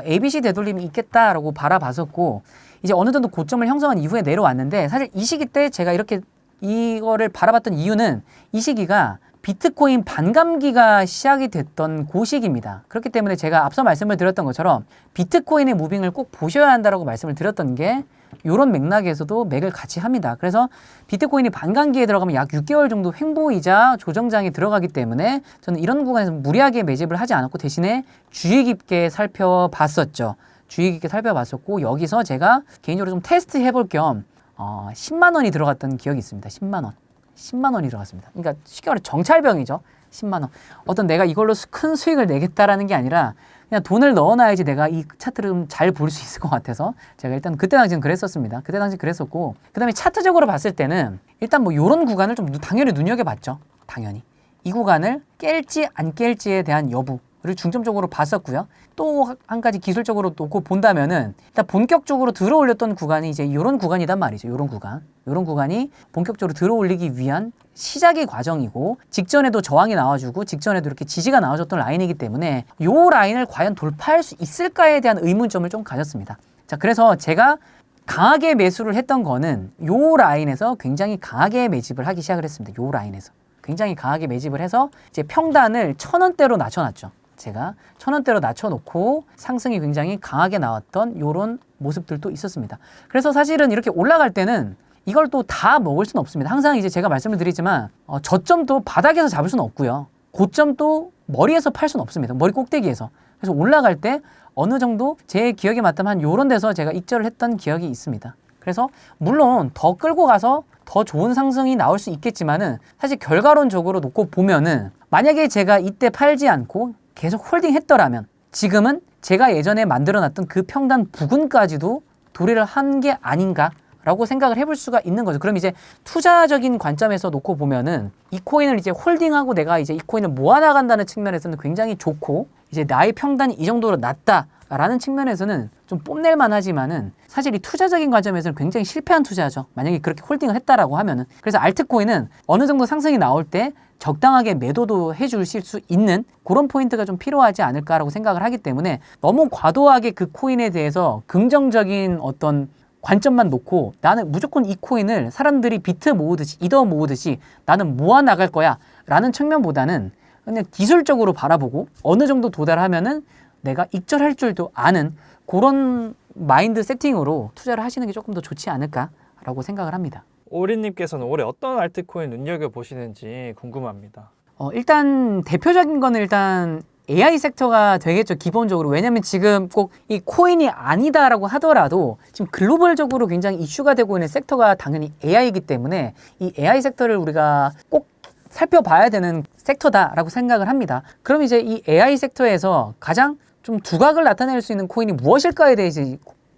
ABC 되돌림이 있겠다라고 바라봤었고, 이제 어느 정도 고점을 형성한 이후에 내려왔는데, 사실 이 시기 때 제가 이렇게 이거를 바라봤던 이유는 이 시기가 비트코인 반감기가 시작이 됐던 그 시기입니다. 그렇기 때문에 제가 앞서 말씀을 드렸던 것처럼 비트코인의 무빙을 꼭 보셔야 한다라고 말씀을 드렸던 게 이런 맥락에서도 맥을 같이 합니다. 그래서 비트코인이 반감기에 들어가면 약 6개월 정도 횡보이자 조정장이 들어가기 때문에 저는 이런 구간에서 무리하게 매집을 하지 않았고 대신에 주의 깊게 살펴봤었죠. 주의 깊게 살펴봤었고, 여기서 제가 개인적으로 좀 테스트 해볼 겸 10만 원이 들어갔던 기억이 있습니다. 10만 원. 10만 원이 들어갔습니다. 그러니까 쉽게 말해 정찰병이죠. 10만 원. 어떤 내가 이걸로 큰 수익을 내겠다라는 게 아니라 그냥 돈을 넣어놔야지 내가 이 차트를 좀 잘 볼 수 있을 것 같아서 제가 일단 그때 당시는 그랬었습니다. 그때 당시 그랬었고, 그 다음에 차트적으로 봤을 때는 일단 요런 구간을 좀 당연히 눈여겨봤죠. 당연히. 이 구간을 깰지 안 깰지에 대한 여부를 중점적으로 봤었고요. 또 한 가지 기술적으로 놓고 본다면은 일단 본격적으로 들어올렸던 구간이 이제 이런 구간이단 말이죠. 이런 구간. 이런 구간이 본격적으로 들어올리기 위한 시작의 과정이고, 직전에도 저항이 나와주고 직전에도 이렇게 지지가 나와줬던 라인이기 때문에 이 라인을 과연 돌파할 수 있을까에 대한 의문점을 좀 가졌습니다. 자, 그래서 제가 강하게 매수를 했던 거는 이 라인에서 굉장히 강하게 매집을 하기 시작을 했습니다. 이 라인에서 굉장히 강하게 매집을 해서 이제 평단을 1,000원대로 낮춰놨죠. 제가 1,000원대로 낮춰놓고 상승이 굉장히 강하게 나왔던 이런 모습들도 있었습니다. 그래서 사실은 이렇게 올라갈 때는 이걸 또 다 먹을 수는 없습니다. 항상 이제 제가 말씀을 드리지만 저점도 바닥에서 잡을 수는 없고요. 고점도 머리에서 팔 수는 없습니다. 머리 꼭대기에서. 그래서 올라갈 때 어느 정도 제 기억에 맞다면 한 요런 데서 제가 익절을 했던 기억이 있습니다. 그래서 물론 더 끌고 가서 더 좋은 상승이 나올 수 있겠지만은 사실 결과론적으로 놓고 보면은 만약에 제가 이때 팔지 않고 계속 홀딩 했더라면 지금은 제가 예전에 만들어놨던 그 평단 부근까지도 도래를 한 게 아닌가 라고 생각을 해볼 수가 있는 거죠. 그럼 이제 투자적인 관점에서 놓고 보면은 이 코인을 이제 홀딩하고 내가 이제 이 코인을 모아나간다는 측면에서는 굉장히 좋고, 이제 나의 평단이 이 정도로 낮다라는 측면에서는 좀 뽐낼만 하지만은 사실 이 투자적인 관점에서는 굉장히 실패한 투자죠. 만약에 그렇게 홀딩을 했다라고 하면은. 그래서 알트코인은 어느 정도 상승이 나올 때 적당하게 매도도 해주실 수 있는 그런 포인트가 좀 필요하지 않을까라고 생각을 하기 때문에 너무 과도하게 그 코인에 대해서 긍정적인 어떤 관점만 놓고 나는 무조건 이 코인을 사람들이 비트 모으듯이 이더 모으듯이 나는 모아 나갈 거야 라는 측면보다는 그냥 기술적으로 바라보고 어느 정도 도달하면은 내가 익절할 줄도 아는 그런 마인드 세팅으로 투자를 하시는 게 조금 더 좋지 않을까라고 생각을 합니다. 오리님께서는 올해 어떤 알트코인 눈여겨보시는지 궁금합니다. 일단 대표적인 거는 일단 AI 섹터가 되겠죠, 기본적으로. 왜냐면 지금 꼭 이 코인이 아니다라고 하더라도 지금 글로벌적으로 굉장히 이슈가 되고 있는 섹터가 당연히 AI이기 때문에 이 AI 섹터를 우리가 꼭 살펴봐야 되는 섹터다라고 생각을 합니다. 그럼 이제 이 AI 섹터에서 가장 좀 두각을 나타낼 수 있는 코인이 무엇일까에 대해서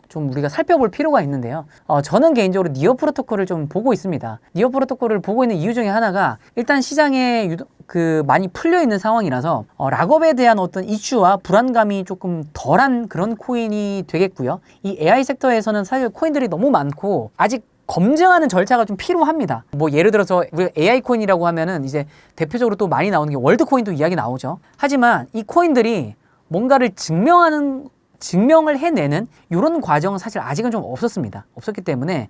좀 우리가 살펴볼 필요가 있는데요. 저는 개인적으로 니어 프로토콜을 좀 보고 있습니다. 니어 프로토콜을 보고 있는 이유 중에 하나가 일단 시장에 많이 풀려 있는 상황이라서 락업에 대한 어떤 이슈와 불안감이 조금 덜한 그런 코인이 되겠고요. 이 AI 섹터에서는 사실 코인들이 너무 많고 아직 검증하는 절차가 좀 필요합니다. 뭐 예를 들어서 우리가 AI 코인이라고 하면은 이제 대표적으로 또 많이 나오는 게 월드 코인도 이야기 나오죠. 하지만 이 코인들이 뭔가를 증명을 해내는 이런 과정은 사실 아직은 좀 없었습니다. 없었기 때문에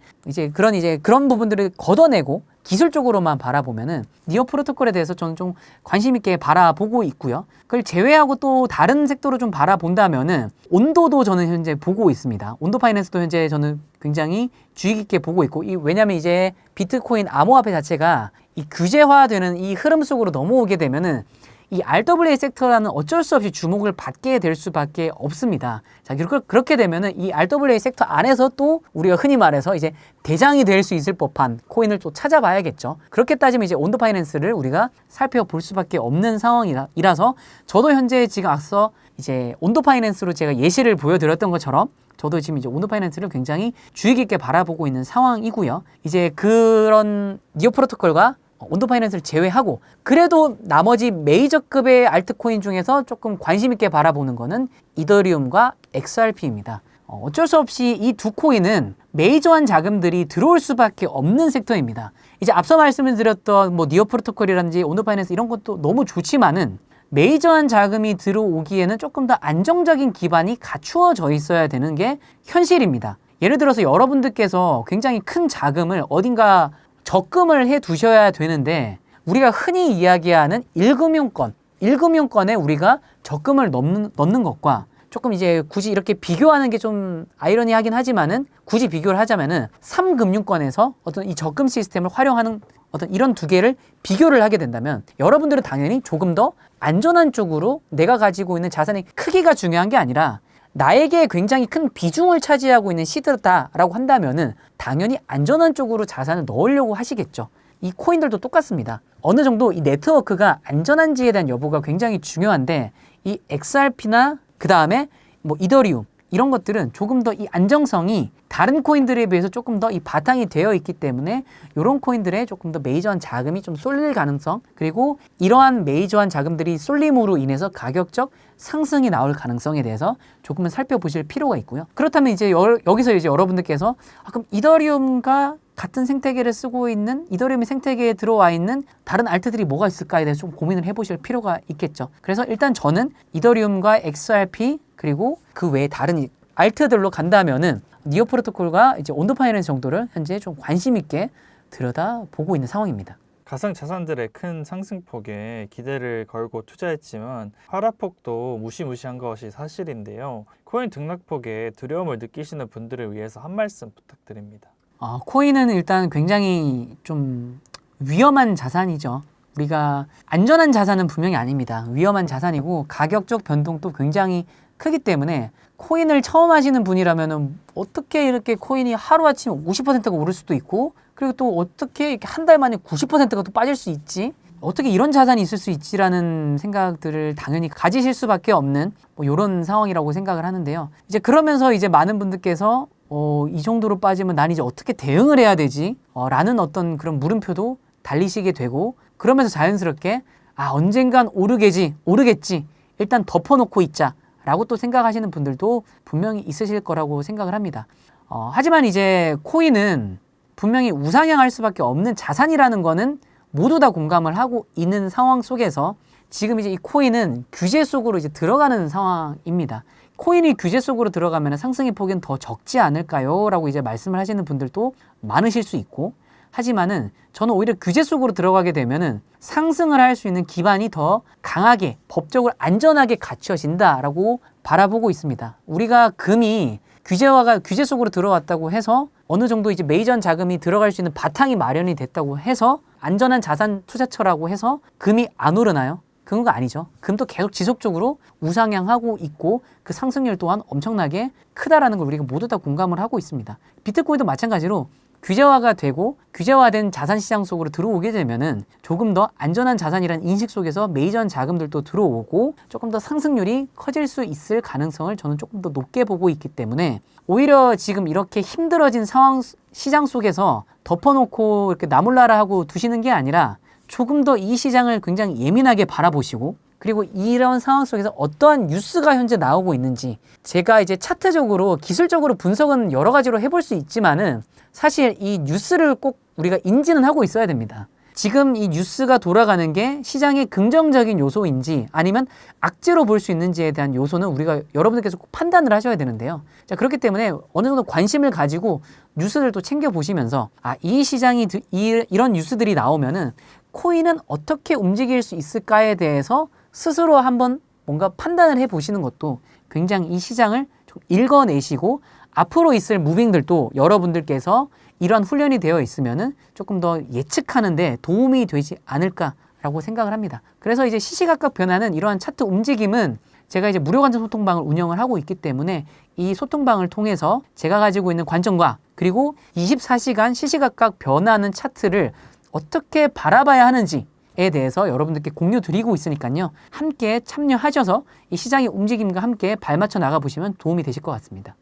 그런 부분들을 걷어내고 기술적으로만 바라보면은 니어 프로토콜에 대해서 저는 좀 관심 있게 바라보고 있고요. 그걸 제외하고 또 다른 섹터로 좀 바라본다면은 온도도 저는 현재 보고 있습니다. 온도 파이낸스도 현재 저는 굉장히 주의 깊게 보고 있고, 왜냐면 이제 비트코인 암호화폐 자체가 이 규제화되는 이 흐름 속으로 넘어오게 되면은 이 RWA 섹터라는 어쩔 수 없이 주목을 받게 될 수밖에 없습니다. 자, 그렇게 되면은 이 RWA sek터 안에서 또 우리가 흔히 말해서 이제 대장이 될 수 있을 법한 코인을 또 찾아봐야겠죠. 그렇게 따지면 이제 온도 파이낸스를 우리가 살펴볼 수밖에 없는 상황이라서 저도 현재 지금 앞서 이제 온도 파이낸스로 제가 예시를 보여드렸던 것처럼 저도 지금 이제 온도 파이낸스를 굉장히 주의 깊게 바라보고 있는 상황이고요. 이제 그런 니어 프로토콜과 온도 파이낸스를 제외하고 그래도 나머지 메이저급의 알트코인 중에서 조금 관심 있게 바라보는 거는 이더리움과 XRP입니다. 어쩔 수 없이 이 두 코인은 메이저한 자금들이 들어올 수밖에 없는 섹터입니다. 이제 앞서 말씀을 드렸던 뭐 니어 프로토콜이라든지 온도 파이낸스 이런 것도 너무 좋지만은 메이저한 자금이 들어오기에는 조금 더 안정적인 기반이 갖추어져 있어야 되는 게 현실입니다. 예를 들어서 여러분들께서 굉장히 큰 자금을 어딘가 적금을 해 두셔야 되는데 우리가 흔히 이야기하는 1금융권에 우리가 적금을 넣는 것과 조금 이제 굳이 이렇게 비교하는 게 좀 아이러니하긴 하지만은 굳이 비교를 하자면은 3금융권에서 어떤 이 적금 시스템을 활용하는 어떤 이런 두 개를 비교를 하게 된다면 여러분들은 당연히 조금 더 안전한 쪽으로 내가 가지고 있는 자산의 크기가 중요한 게 아니라 나에게 굉장히 큰 비중을 차지하고 있는 시드다라고 한다면은 당연히 안전한 쪽으로 자산을 넣으려고 하시겠죠. 이 코인들도 똑같습니다. 어느 정도 이 네트워크가 안전한지에 대한 여부가 굉장히 중요한데 이 XRP나 그 다음에 뭐 이더리움 이런 것들은 조금 더 이 안정성이 다른 코인들에 비해서 조금 더 이 바탕이 되어 있기 때문에 이런 코인들에 조금 더 메이저한 자금이 좀 쏠릴 가능성, 그리고 이러한 메이저한 자금들이 쏠림으로 인해서 가격적 상승이 나올 가능성에 대해서 조금은 살펴보실 필요가 있고요. 그렇다면 이제 여기서 이제 여러분들께서 그럼 이더리움과 같은 생태계를 쓰고 있는 이더리움의 생태계에 들어와 있는 다른 알트들이 뭐가 있을까에 대해서 좀 고민을 해보실 필요가 있겠죠. 그래서 일단 저는 이더리움과 XRP 그리고 그 외에 다른 알트들로 간다면은 니어 프로토콜과 이제 온도 파이낸스 정도를 현재 좀 관심 있게 들여다보고 있는 상황입니다. 가상 자산들의 큰 상승폭에 기대를 걸고 투자했지만 하락폭도 무시무시한 것이 사실인데요. 코인 등락폭에 두려움을 느끼시는 분들을 위해서 한 말씀 부탁드립니다. 코인은 일단 굉장히 좀 위험한 자산이죠. 우리가 안전한 자산은 분명히 아닙니다. 위험한 자산이고 가격적 변동도 굉장히 크기 때문에 코인을 처음 하시는 분이라면 어떻게 이렇게 코인이 하루아침에 50%가 오를 수도 있고 그리고 또 어떻게 이렇게 한 달 만에 90%가 또 빠질 수 있지? 어떻게 이런 자산이 있을 수 있지라는 생각들을 당연히 가지실 수밖에 없는 뭐 이런 상황이라고 생각을 하는데요. 이제 그러면서 이제 많은 분들께서 이 정도로 빠지면 난 이제 어떻게 대응을 해야 되지? 라는 어떤 그런 물음표도 달리시게 되고 그러면서 자연스럽게 언젠간 오르겠지. 일단 덮어놓고 있자. 라고 또 생각하시는 분들도 분명히 있으실 거라고 생각을 합니다. 하지만 이제 코인은 분명히 우상향할 수밖에 없는 자산이라는 거는 모두 다 공감을 하고 있는 상황 속에서 지금 이제 이 코인은 규제 속으로 이제 들어가는 상황입니다. 코인이 규제 속으로 들어가면 상승의 폭은 더 적지 않을까요? 라고 이제 말씀을 하시는 분들도 많으실 수 있고 하지만은 저는 오히려 규제 속으로 들어가게 되면은 상승을 할 수 있는 기반이 더 강하게 법적으로 안전하게 갖춰진다라고 바라보고 있습니다. 우리가 금이 규제 속으로 들어왔다고 해서 어느 정도 이제 메이저한 자금이 들어갈 수 있는 바탕이 마련이 됐다고 해서 안전한 자산 투자처라고 해서 금이 안 오르나요? 그건 아니죠. 금도 계속 지속적으로 우상향하고 있고 그 상승률 또한 엄청나게 크다라는 걸 우리가 모두 다 공감을 하고 있습니다. 비트코인도 마찬가지로 규제화가 되고 규제화된 자산 시장 속으로 들어오게 되면은 조금 더 안전한 자산이라는 인식 속에서 메이저한 자금들도 들어오고 조금 더 상승률이 커질 수 있을 가능성을 저는 조금 더 높게 보고 있기 때문에 오히려 지금 이렇게 힘들어진 상황 시장 속에서 덮어놓고 이렇게 나몰라라 하고 두시는 게 아니라 조금 더 이 시장을 굉장히 예민하게 바라보시고 그리고 이런 상황 속에서 어떠한 뉴스가 현재 나오고 있는지 제가 이제 차트적으로 기술적으로 분석은 여러 가지로 해볼 수 있지만은 사실 이 뉴스를 꼭 우리가 인지는 하고 있어야 됩니다. 지금 이 뉴스가 돌아가는 게 시장의 긍정적인 요소인지 아니면 악재로 볼 수 있는지에 대한 요소는 우리가 여러분들께서 꼭 판단을 하셔야 되는데요. 자, 그렇기 때문에 어느 정도 관심을 가지고 뉴스들도 챙겨보시면서 이 시장이 이런 뉴스들이 나오면은 코인은 어떻게 움직일 수 있을까에 대해서 스스로 한번 뭔가 판단을 해보시는 것도 굉장히 이 시장을 좀 읽어내시고 앞으로 있을 무빙들도 여러분들께서 이런 훈련이 되어 있으면은 조금 더 예측하는데 도움이 되지 않을까라고 생각을 합니다. 그래서 이제 시시각각 변하는 이러한 차트 움직임은 제가 이제 무료 관전 소통방을 운영을 하고 있기 때문에 이 소통방을 통해서 제가 가지고 있는 관점과 그리고 24시간 시시각각 변하는 차트를 어떻게 바라봐야 하는지에 대해서 여러분들께 공유 드리고 있으니까요. 함께 참여하셔서 이 시장의 움직임과 함께 발맞춰 나가보시면 도움이 되실 것 같습니다.